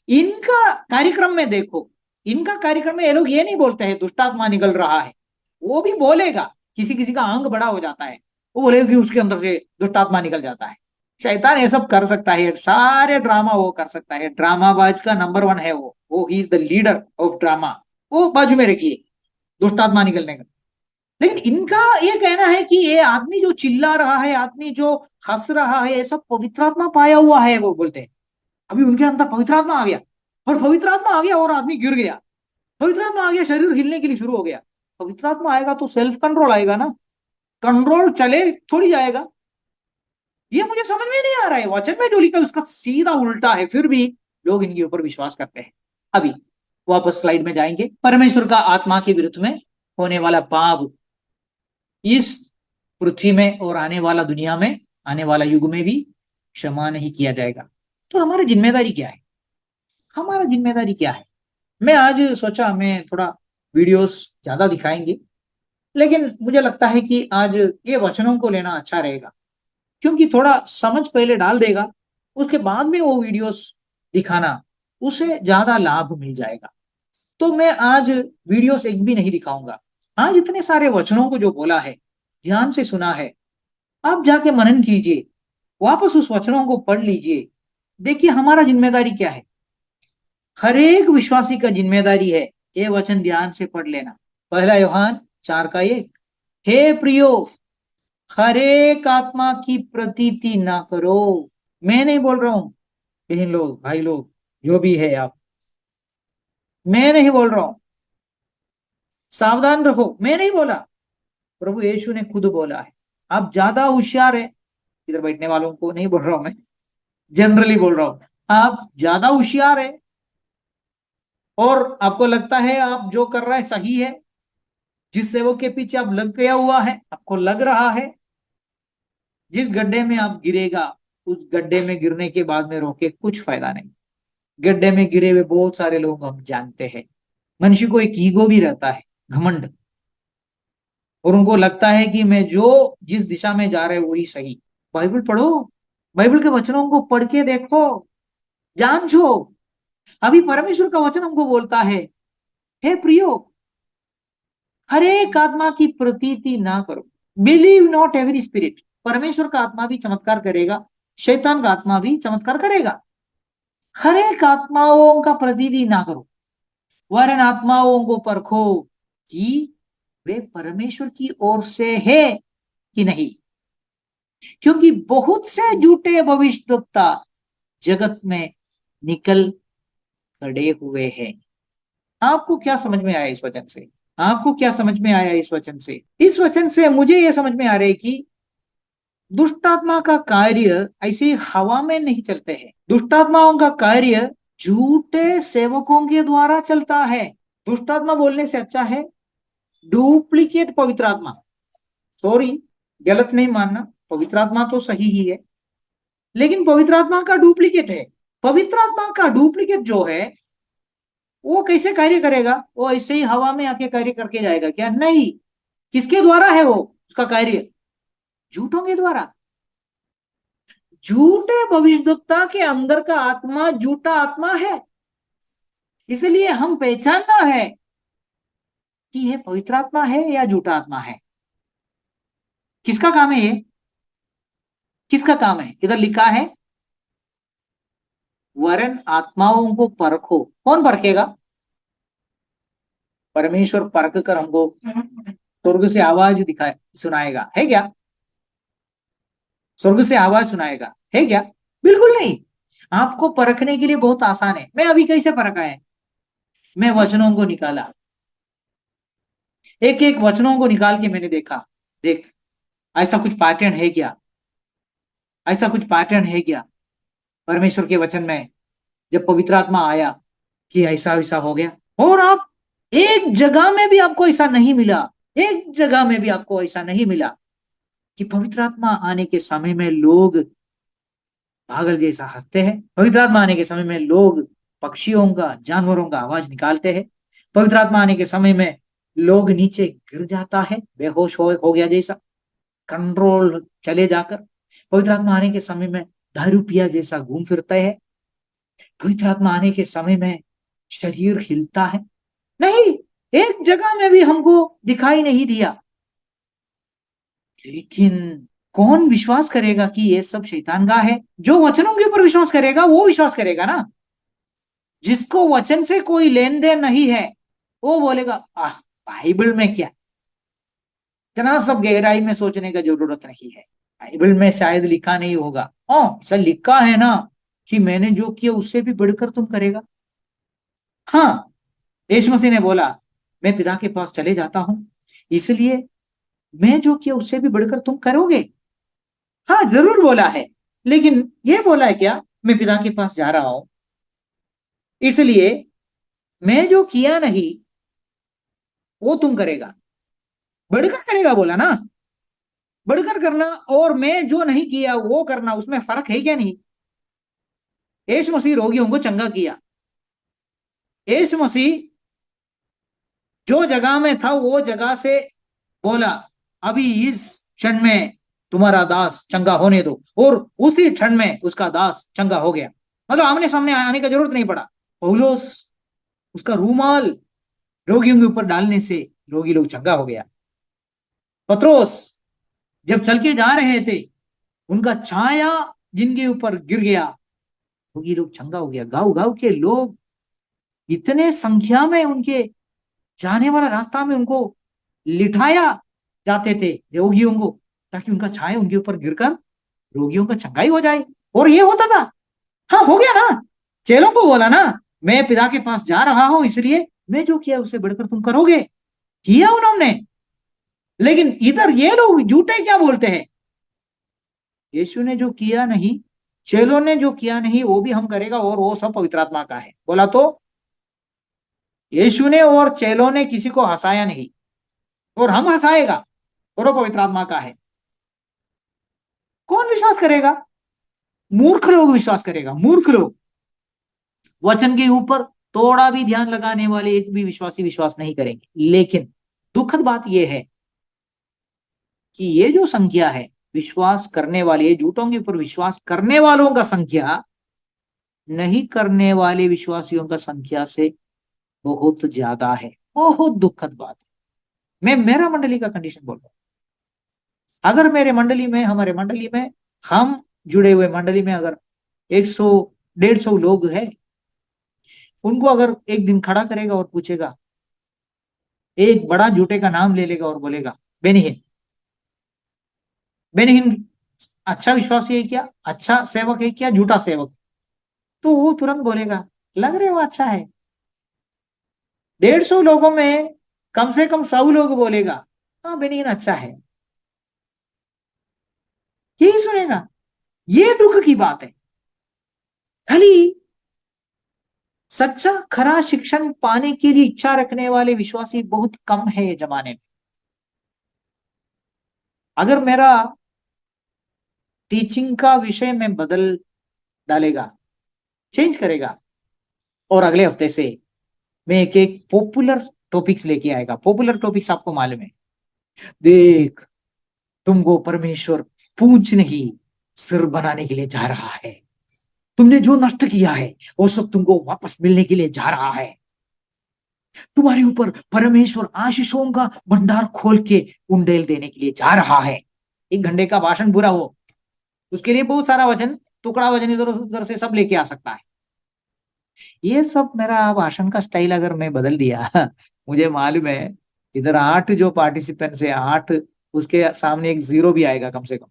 A: इनका कार्यक्रम में देखो, इनका कार्यक्रम में ये लोग ये नहीं बोलते हैं दुष्ट आत्मा निकल रहा है। वो भी बोलेगा, किसी किसी का अंग बड़ा हो जाता है, वो बोलेगा कि उसके अंदर से दुष्ट आत्मा निकल जाता है। शैतान ये सब कर सकता है, सारे ड्रामा वो कर सकता है। ड्रामाबाज का नंबर 1 है वो he is the leader of drama. वो बाजू में रखिए दुष्ट आत्मा निकलने का। लेकिन इनका ये कहना है कि ये आदमी जो चिल्ला रहा है, आदमी जो हंस रहा है, ये सब पवित्र आत्मा पाया हुआ है। वो बोलते हैं अभी उनके अंदर पवित्र आत्मा आ गया, और पवित्र आत्मा आ गया और आदमी गिर गया। पवित्र आत्मा आ गया, शरीर हिलने के लिए शुरू हो गया। पवित्र आत्मा आएगा तो सेल्फ कंट्रोल आएगा ना, कंट्रोल चले थोड़ी जाएगा। ये मुझे समझ में नहीं आ रहा है, वचन में जो लिखा है उसका सीधा उल्टा है, फिर भी लोग इनके ऊपर विश्वास करते हैं। अभी वापस स्लाइड में जाएंगे। परमेश्वर का आत्मा के विरुद्ध में होने वाला पाप इस पृथ्वी में और आने वाला दुनिया में, आने वाला युग में भी क्षमा नहीं किया जाएगा। तो हमारी जिम्मेदारी क्या है? हमारा जिम्मेदारी क्या है? मैं आज सोचा मैं थोड़ा वीडियोस ज्यादा दिखाएंगे, लेकिन मुझे लगता है कि आज ये वचनों को लेना अच्छा रहेगा, क्योंकि थोड़ा समझ पहले डाल देगा, उसके बाद में वो वीडियोस दिखाना, उसे ज्यादा लाभ मिल जाएगा। तो मैं आज वीडियोस एक भी नहीं दिखाऊंगा। आज इतने सारे वचनों को जो बोला है, ध्यान से सुना है, आप जाके मनन कीजिए, वापस उस वचनों को पढ़ लीजिए। देखिए हमारा जिम्मेदारी क्या है। हर एक विश्वासी का जिम्मेदारी है ये वचन ध्यान से पढ़ लेना। 1 यूहन्ना 4 का 1, हे प्रियो हर एक आत्मा की प्रतीति ना करो। मैं नहीं बोल रहा हूं, बहन लोग, भाई लोग, जो भी है आप, मैं नहीं बोल रहा हूं। सावधान रहो, मैं नहीं बोला, प्रभु यीशु ने खुद बोला है। आप ज्यादा होशियार है, इधर बैठने वालों को नहीं बोल रहा हूं मैं, जनरली बोल रहा हूं। आप ज्यादा होशियार है और आपको लगता है आप जो कर रहे हैं सही है, जिस सेवक के पीछे आप लग गया हुआ है, आपको लग रहा है जिस गड्ढे में आप गिरेगा, उस गड्ढे में गिरने के बाद में रोके कुछ फायदा नहीं। गड्ढे में गिरे हुए बहुत सारे लोग हम जानते हैं। मनुष्य को एक ईगो भी रहता है, घमंड, और उनको लगता है कि मैं जो जिस दिशा में जा रहे वही सही। बाइबल पढ़ो, बाइबल के वचनों को पढ़ के देखो, जांचो। अभी परमेश्वर का वचन हमको बोलता है, हे प्रियो, हर एक आत्मा की प्रतीति ना करो। Believe not every spirit. परमेश्वर का आत्मा भी चमत्कार करेगा, शैतान का आत्मा भी चमत्कार करेगा। हर एक आत्माओं का प्रतीति ना करो, वरन आत्माओं को परखो कि वे परमेश्वर की ओर से है कि नहीं, क्योंकि बहुत से झूठे भविष्यद्वक्ता जगत में निकल खड़े हुए हैं। आपको क्या समझ में आया इस वचन से? आपको क्या समझ में आया इस वचन से? इस वचन से मुझे यह समझ में आ रहा है कि दुष्टात्मा का कार्य ऐसे ही हवा में नहीं चलते हैं। दुष्टात्माओं का कार्य झूठे सेवकों के द्वारा चलता है। दुष्टात्मा बोलने से अच्छा है डुप्लीकेट पवित्र आत्मा। सॉरी, गलत नहीं मानना, पवित्र आत्मा तो सही ही है, लेकिन पवित्र आत्मा का डुप्लीकेट है। पवित्र आत्मा का डुप्लीकेट जो है वो कैसे कार्य करेगा? वो ऐसे ही हवा में आके कार्य करके जाएगा क्या? नहीं। किसके द्वारा है वो उसका कार्य? झूठों के द्वारा। झूठे भविष्यद्वक्ता के अंदर का आत्मा झूठा आत्मा है। इसलिए हम पहचानना है कि ये पवित्र आत्मा है या झूठा आत्मा है। किसका काम है ये? किसका काम है? इधर लिखा है वरन आत्माओं को परखो। कौन परखेगा? परमेश्वर परख कर हमको स्वर्ग से आवाज दिखाए सुनाएगा, है क्या? स्वर्ग से आवाज सुनाएगा, है क्या? बिल्कुल नहीं। आपको परखने के लिए बहुत आसान है। मैं अभी कैसे परखा है? मैं वचनों को निकाला, एक एक वचनों को निकाल के मैंने देखा, देख ऐसा कुछ पैटर्न है क्या? ऐसा कुछ पैटर्न है क्या परमेश्वर के वचन में? जब पवित्र आत्मा आया कि ऐसा ऐसा हो गया। और आप एक जगह में भी आपको ऐसा नहीं मिला, एक जगह में भी आपको ऐसा नहीं मिला कि पवित्र आत्मा आने के समय में लोग पागल जैसा हंसते हैं। पवित्र आत्मा आने के समय में लोग पक्षियों का, जानवरों का आवाज निकालते हैं। पवित्र आत्मा आने के समय में लोग नीचे गिर जाता है, बेहोश हो गया जैसा, कंट्रोल चले जाकर। पवित्र आत्मा आने के समय में दारू पिया जैसा घूम फिरता है। पवित्र आत्मा आने के समय में शरीर हिलता है। नहीं, एक जगह में भी हमको दिखाई नहीं दिया। लेकिन कौन विश्वास करेगा कि ये सब शैतान का है? जो वचनों के ऊपर विश्वास करेगा वो विश्वास करेगा ना। जिसको वचन से कोई लेन देन नहीं है वो बोलेगा आह, बाइबल में क्या, इतना सब गहराई में सोचने का जरूरत नहीं है। बाइबल में शायद लिखा नहीं होगा। ओ ऐसा लिखा है ना कि मैंने जो किया उससे भी बढ़कर तुम करेगा। हाँ, यीशु मसीह ने बोला मैं पिता के पास चले जाता हूं, इसलिए मैं जो किया उससे भी बढ़कर तुम करोगे। हाँ, जरूर बोला है, लेकिन ये बोला है क्या मैं पिता के पास जा रहा हूं इसलिए मैं जो किया नहीं वो तुम करेगा? बढ़कर करेगा बोला ना। बढ़कर करना और मैं जो नहीं किया वो करना, उसमें फर्क है क्या? नहीं। यीशु मसीह रोगियों को चंगा किया। यीशु मसीह जो जगह में था वो जगह से बोला अभी इस क्षण में तुम्हारा दास चंगा होने दो, और उसी क्षण में उसका दास चंगा हो गया। मतलब आमने सामने आने का जरूरत नहीं पड़ा। पौलुस उसका रूमाल रोगियों के ऊपर डालने से रोगी लोग चंगा हो गया। पत्रोस जब चल के जा रहे थे उनका छाया जिनके ऊपर गिर गया, रोगी लोग चंगा हो गया। गांव गांव के लोग इतने संख्या में उनके जाने वाला रास्ता में उनको लिटाया जाते थे रोगियों को, ताकि उनका छाया उनके ऊपर गिरकर रोगियों का चंगाई हो जाए। और ये होता था। हाँ, हो गया ना। चेलों को बोला ना, मैं पिता के पास जा रहा हूं, इसलिए मैं जो किया उससे बढ़कर तुम करोगे। किया उन्होंने। लेकिन इधर ये लोग झूठे क्या बोलते हैं, यीशु ने जो किया नहीं, चेलों ने जो किया नहीं, वो भी हम करेगा, और वो सब पवित्र आत्मा का है। बोला तो यीशु ने और चेलों ने किसी को हंसाया नहीं, और हम हंसाएगा, और वो पवित्र आत्मा का है। कौन विश्वास करेगा? मूर्ख लोग विश्वास करेगा, मूर्ख लोग। वचन के ऊपर थोड़ा भी ध्यान लगाने वाले एक भी विश्वासी विश्वास नहीं करेंगे। लेकिन दुखद बात यह है कि ये जो संख्या है विश्वास करने वाले, ये झूठों के ऊपर विश्वास करने वालों का संख्या नहीं करने वाले विश्वासियों का संख्या से बहुत ज्यादा है। बहुत दुखद बात है। मैं मेरा मंडली का कंडीशन बोल रहा हूं। अगर मेरे मंडली में, हमारे मंडली में, हम जुड़े हुए मंडली में अगर 100 150 लोग हैं, उनको अगर एक दिन खड़ा करेगा और पूछेगा, एक बड़ा झूठे का नाम ले लेगा और बोलेगा बेनिहिन, बेनिहिन अच्छा विश्वासी है क्या, अच्छा सेवक है क्या, झूठा सेवक, तो वो तुरंत बोलेगा लग रहे हो अच्छा है। 150 लोगों में कम से कम 100 लोग बोलेगा हाँ बेनिहिन अच्छा है। यही सुनेगा। ये दुख की बात है। खाली सच्चा खरा शिक्षण पाने के लिए इच्छा रखने वाले विश्वासी बहुत कम है ये जमाने में। अगर मेरा टीचिंग का विषय में बदल डालेगा, चेंज करेगा, और अगले हफ्ते से मैं एक एक पॉपुलर टॉपिक्स लेके आएगा। पॉपुलर टॉपिक्स आपको मालूम है। देख, तुमको परमेश्वर पूंछ नहीं सिर बनाने के लिए जा रहा है। तुमने जो नष्ट किया है वो सब तुमको वापस मिलने के लिए जा रहा है। तुम्हारे ऊपर परमेश्वर आशीषों का भंडार खोल के उंडेल देने के लिए जा रहा है। 1 घंटे का भाषण पूरा हो, उसके लिए बहुत सारा वचन, टुकड़ा वचन इधर उधर से सब लेके आ सकता है। ये सब मेरा भाषण का स्टाइल अगर मैं बदल दिया मुझे मालूम है इधर 8 जो पार्टिसिपेंट्स है, 8, उसके सामने एक जीरो भी आएगा कम से कम।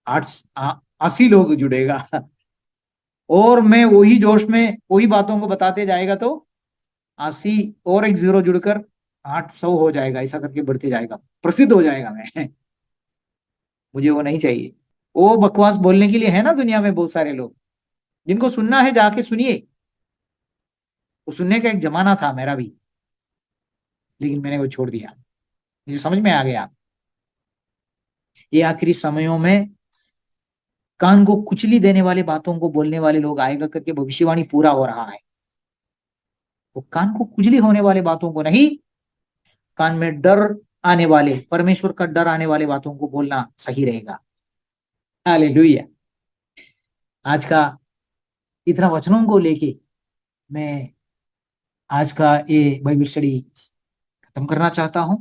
A: 80 लोग जुड़ेगा और मैं वही जोश में वही बातों को बताते जाएगा तो 80 और एक जीरो जुड़कर 800 हो जाएगा। ऐसा करके बढ़ते जाएगा, प्रसिद्ध हो जाएगा मैं मुझे वो नहीं चाहिए। वो बकवास बोलने के लिए है ना दुनिया में बहुत सारे लोग, जिनको सुनना है जाके सुनिए। वो सुनने का एक जमाना था मेरा भी, लेकिन मैंने वो छोड़ दिया। मुझे समझ में आ गया ये आखिरी समयों में कान को कुचली देने वाले बातों को बोलने वाले लोग आएगा करके भविष्यवाणी पूरा हो रहा है। वो कान को कुचली होने वाले बातों को नहीं, कान में डर आने वाले, परमेश्वर का डर आने वाले बातों को बोलना सही रहेगा। हालेलुया। आज का इतना वचनों को लेके मैं आज का ये बाइबल स्टडी खत्म करना चाहता हूं।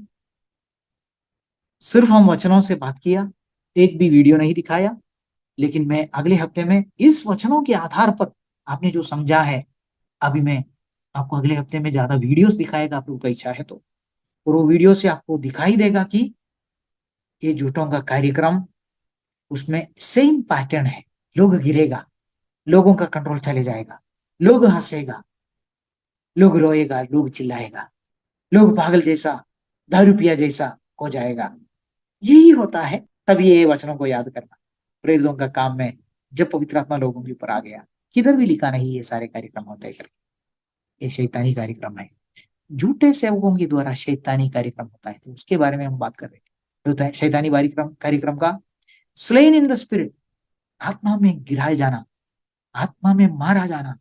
A: सिर्फ हम वचनों से बात किया, एक भी वीडियो नहीं दिखाया। लेकिन मैं अगले हफ्ते में इस वचनों के आधार पर आपने जो समझा है, अभी मैं आपको अगले हफ्ते में ज्यादा वीडियोस दिखाएगा, आप लोगों का इच्छा है तो। और वो वीडियो से आपको दिखाई देगा कि ये झूठों का कार्यक्रम, उसमें सेम पैटर्न है। लोग गिरेगा, लोगों का कंट्रोल चले जाएगा, लोग हंसेगा, लोग रोएगा, लोग चिल्लाएगा, लोग पागल जैसा, दारू पिया जैसा हो जाएगा। यही होता है। तब ये वचनों को याद करना प्रेरितों का काम में, जब पवित्र आत्मा लोगों के ऊपर आ गया। किधर भी लिखा नहीं ये सारे कार्यक्रम होते हैं करके। ये शैतानी कार्यक्रम है, झूठे सेवकों के द्वारा शैतानी कार्यक्रम होता है। तो उसके बारे में हम बात कर रहे थे। जो होता है शैतानी कार्यक्रम, कार्यक्रम का स्लेन इन द स्पिरिट, आत्मा में गिराए जाना, आत्मा में मारा जाना,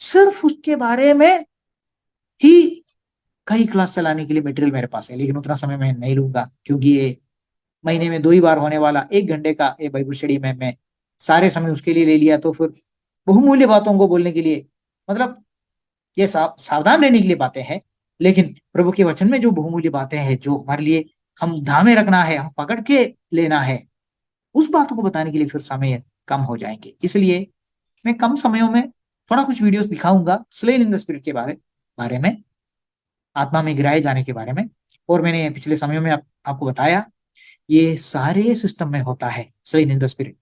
A: सिर्फ उसके बारे में ही कई क्लास चलाने के लिए मटेरियल मेरे पास है। लेकिन उतना समय मैं नहीं लूंगा, क्योंकि ये महीने में 2 ही बार होने वाला 1 घंटे का ये बाइबल स्टडी में मैं सारे समय उसके लिए ले लिया, तो फिर बहुमूल्य बातों को बोलने के लिए, मतलब ये सावधान रहने के लिए बातें हैं। लेकिन प्रभु के वचन में जो बहुमूल्य बातें हैं, जो हमारे लिए हम धामे रखना है, हम पकड़ के लेना है, उस बातों को बताने के लिए फिर समय कम हो जाएंगे। इसलिए मैं कम समयों में थोड़ा कुछ वीडियोस दिखाऊंगा स्लेन इन द स्पिरिट के बारे बारे में, आत्मा में गिराए जाने के बारे में। और मैंने पिछले समयों में आपको बताया ये सारे सिस्टम में होता है स्लेन इन द स्पिरिट।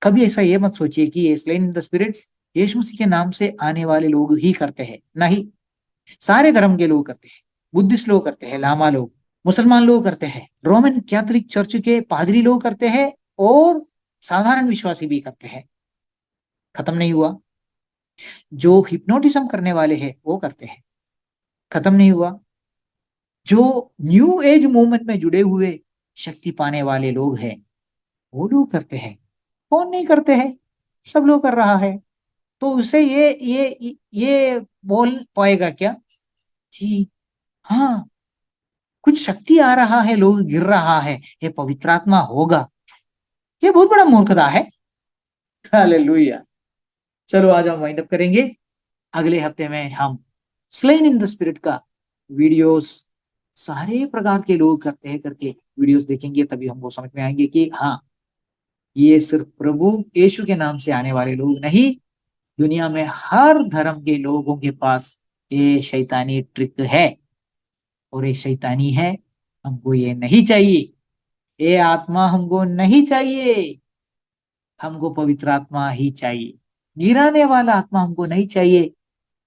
A: कभी ऐसा ये मत सोचिए कि ये स्लेन इन द स्पिरिट यीशु मसीह के नाम से आने वाले लोग ही करते हैं, नहीं। सारे धर्म के लोग करते हैं, बुद्धिस्ट लोग करते हैं, लामा लोग, मुसलमान लोग करते हैं, रोमन कैथोलिक चर्च के पादरी लोग करते हैं, और साधारण विश्वासी भी करते हैं। खत्म नहीं हुआ। जो हिप्नोटिज्म करने वाले हैं वो करते हैं। खत्म नहीं हुआ। जो न्यू एज मूवमेंट में जुड़े हुए शक्ति पाने वाले लोग हैं वो लोग करते हैं। कौन नहीं करते हैं? सब लोग कर रहा है। तो उसे ये बोल पाएगा क्या कि हाँ, कुछ शक्ति आ रहा है, लोग गिर रहा है, ये पवित्र आत्मा होगा? ये बहुत बड़ा मूर्खता है। हालेलुया। चलो आज हम वाइंड अप करेंगे। अगले हफ्ते में हम स्लेन इन द स्पिरिट का वीडियोस सारे प्रकार के लोग करते हैं करके वीडियोस देखेंगे, तभी हमको समझ में आएंगे कि हाँ, ये सिर्फ प्रभु यीशु के नाम से आने वाले लोग नहीं, दुनिया में हर धर्म के लोगों के पास ये शैतानी ट्रिक है, और ये शैतानी है। हमको ये नहीं चाहिए। ये आत्मा हमको नहीं चाहिए। हमको पवित्र आत्मा ही चाहिए। गिराने वाला आत्मा हमको नहीं चाहिए।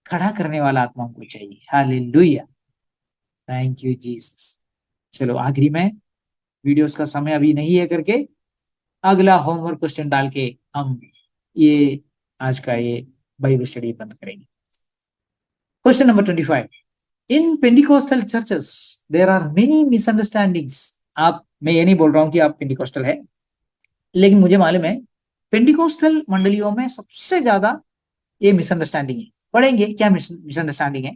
A: खड़ा करने वाला आत्मा हमको चाहिए। हालेलुया। Thank you Jesus. चलो आखिरी में, वीडियोस का समय अभी नहीं है करके अगला होमवर्क क्वेश्चन डाल के हम ये आज का ये बाइबल स्टडी बंद करेंगे। Question number 25। In Pentecostal churches there are many misunderstandings. आप, मैं ये नहीं बोल रहा हूं कि आप पेंटिकोस्टल है, लेकिन मुझे मालूम है पेंटिकोस्टल मंडलियों में सबसे ज्यादा ये मिसअंडरस्टैंडिंग है। पढ़ेंगे क्या मिसअंडरस्टैंडिंग है।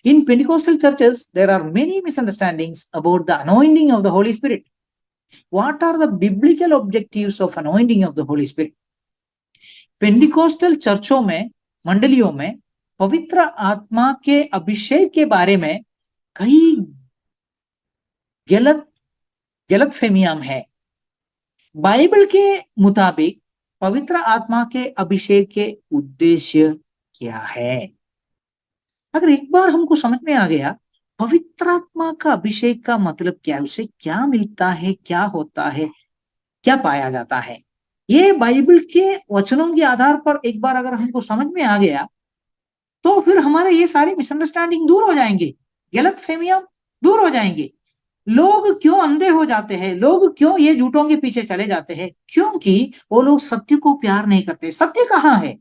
A: In Pentecostal churches there are many misunderstandings about the anointing of the Holy Spirit. What are the biblical objectives of anointing of the Holy Spirit? Pentecostal चर्चों में, मंडलियों में पवित्र आत्मा के अभिषेक के बारे में कई गलत गलत फहमियां है। बाइबल के मुताबिक पवित्र आत्मा के अभिषेक के उद्देश्य क्या है? अगर एक बार हमको समझ में आ गया पवित्र आत्मा का अभिषेक का मतलब क्या है, उसे क्या मिलता है, क्या होता है, क्या पाया जाता है, ये बाइबल के वचनों के आधार पर एक बार अगर हमको समझ में आ गया तो फिर हमारे ये सारे मिसअंडरस्टैंडिंग दूर हो जाएंगे, गलत फहमियां दूर हो जाएंगे। लोग क्यों अंधे हो जाते हैं, लोग क्यों ये झूठों के पीछे चले जाते हैं? क्योंकि वो लोग सत्य को प्यार नहीं करते। सत्य कहाँ है?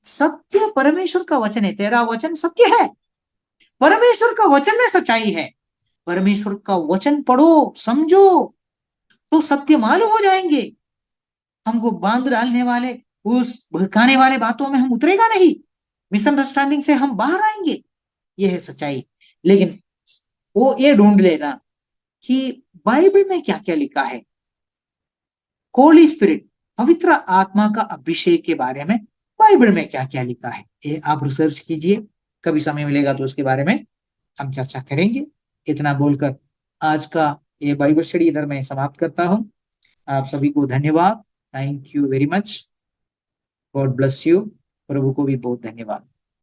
A: सत्य परमेश्वर का वचन है। तेरा वचन सत्य है। परमेश्वर का वचन में सच्चाई है। परमेश्वर का वचन पढ़ो, समझो, तो सत्य मालूम हो जाएंगे। हमको बांध डालने वाले, उस भड़काने वाले बातों में हम उतरेगा नहीं। मिसअंडरस्टैंडिंग से हम बाहर आएंगे। यह है सच्चाई। लेकिन वो ये ढूंढ लेना कि बाइबल में क्या क्या लिखा है। होली स्पिरिट, पवित्र आत्मा का अभिषेक के बारे में बाइबल में क्या क्या लिखा है, ये आप रिसर्च कीजिए। कभी समय मिलेगा तो उसके बारे में हम चर्चा करेंगे। इतना बोलकर आज का ये बाइबल स्टडी इधर मैं समाप्त करता हूं। आप सभी को धन्यवाद। Thank you very much. God bless you. प्रभु को भी बहुत धन्यवाद।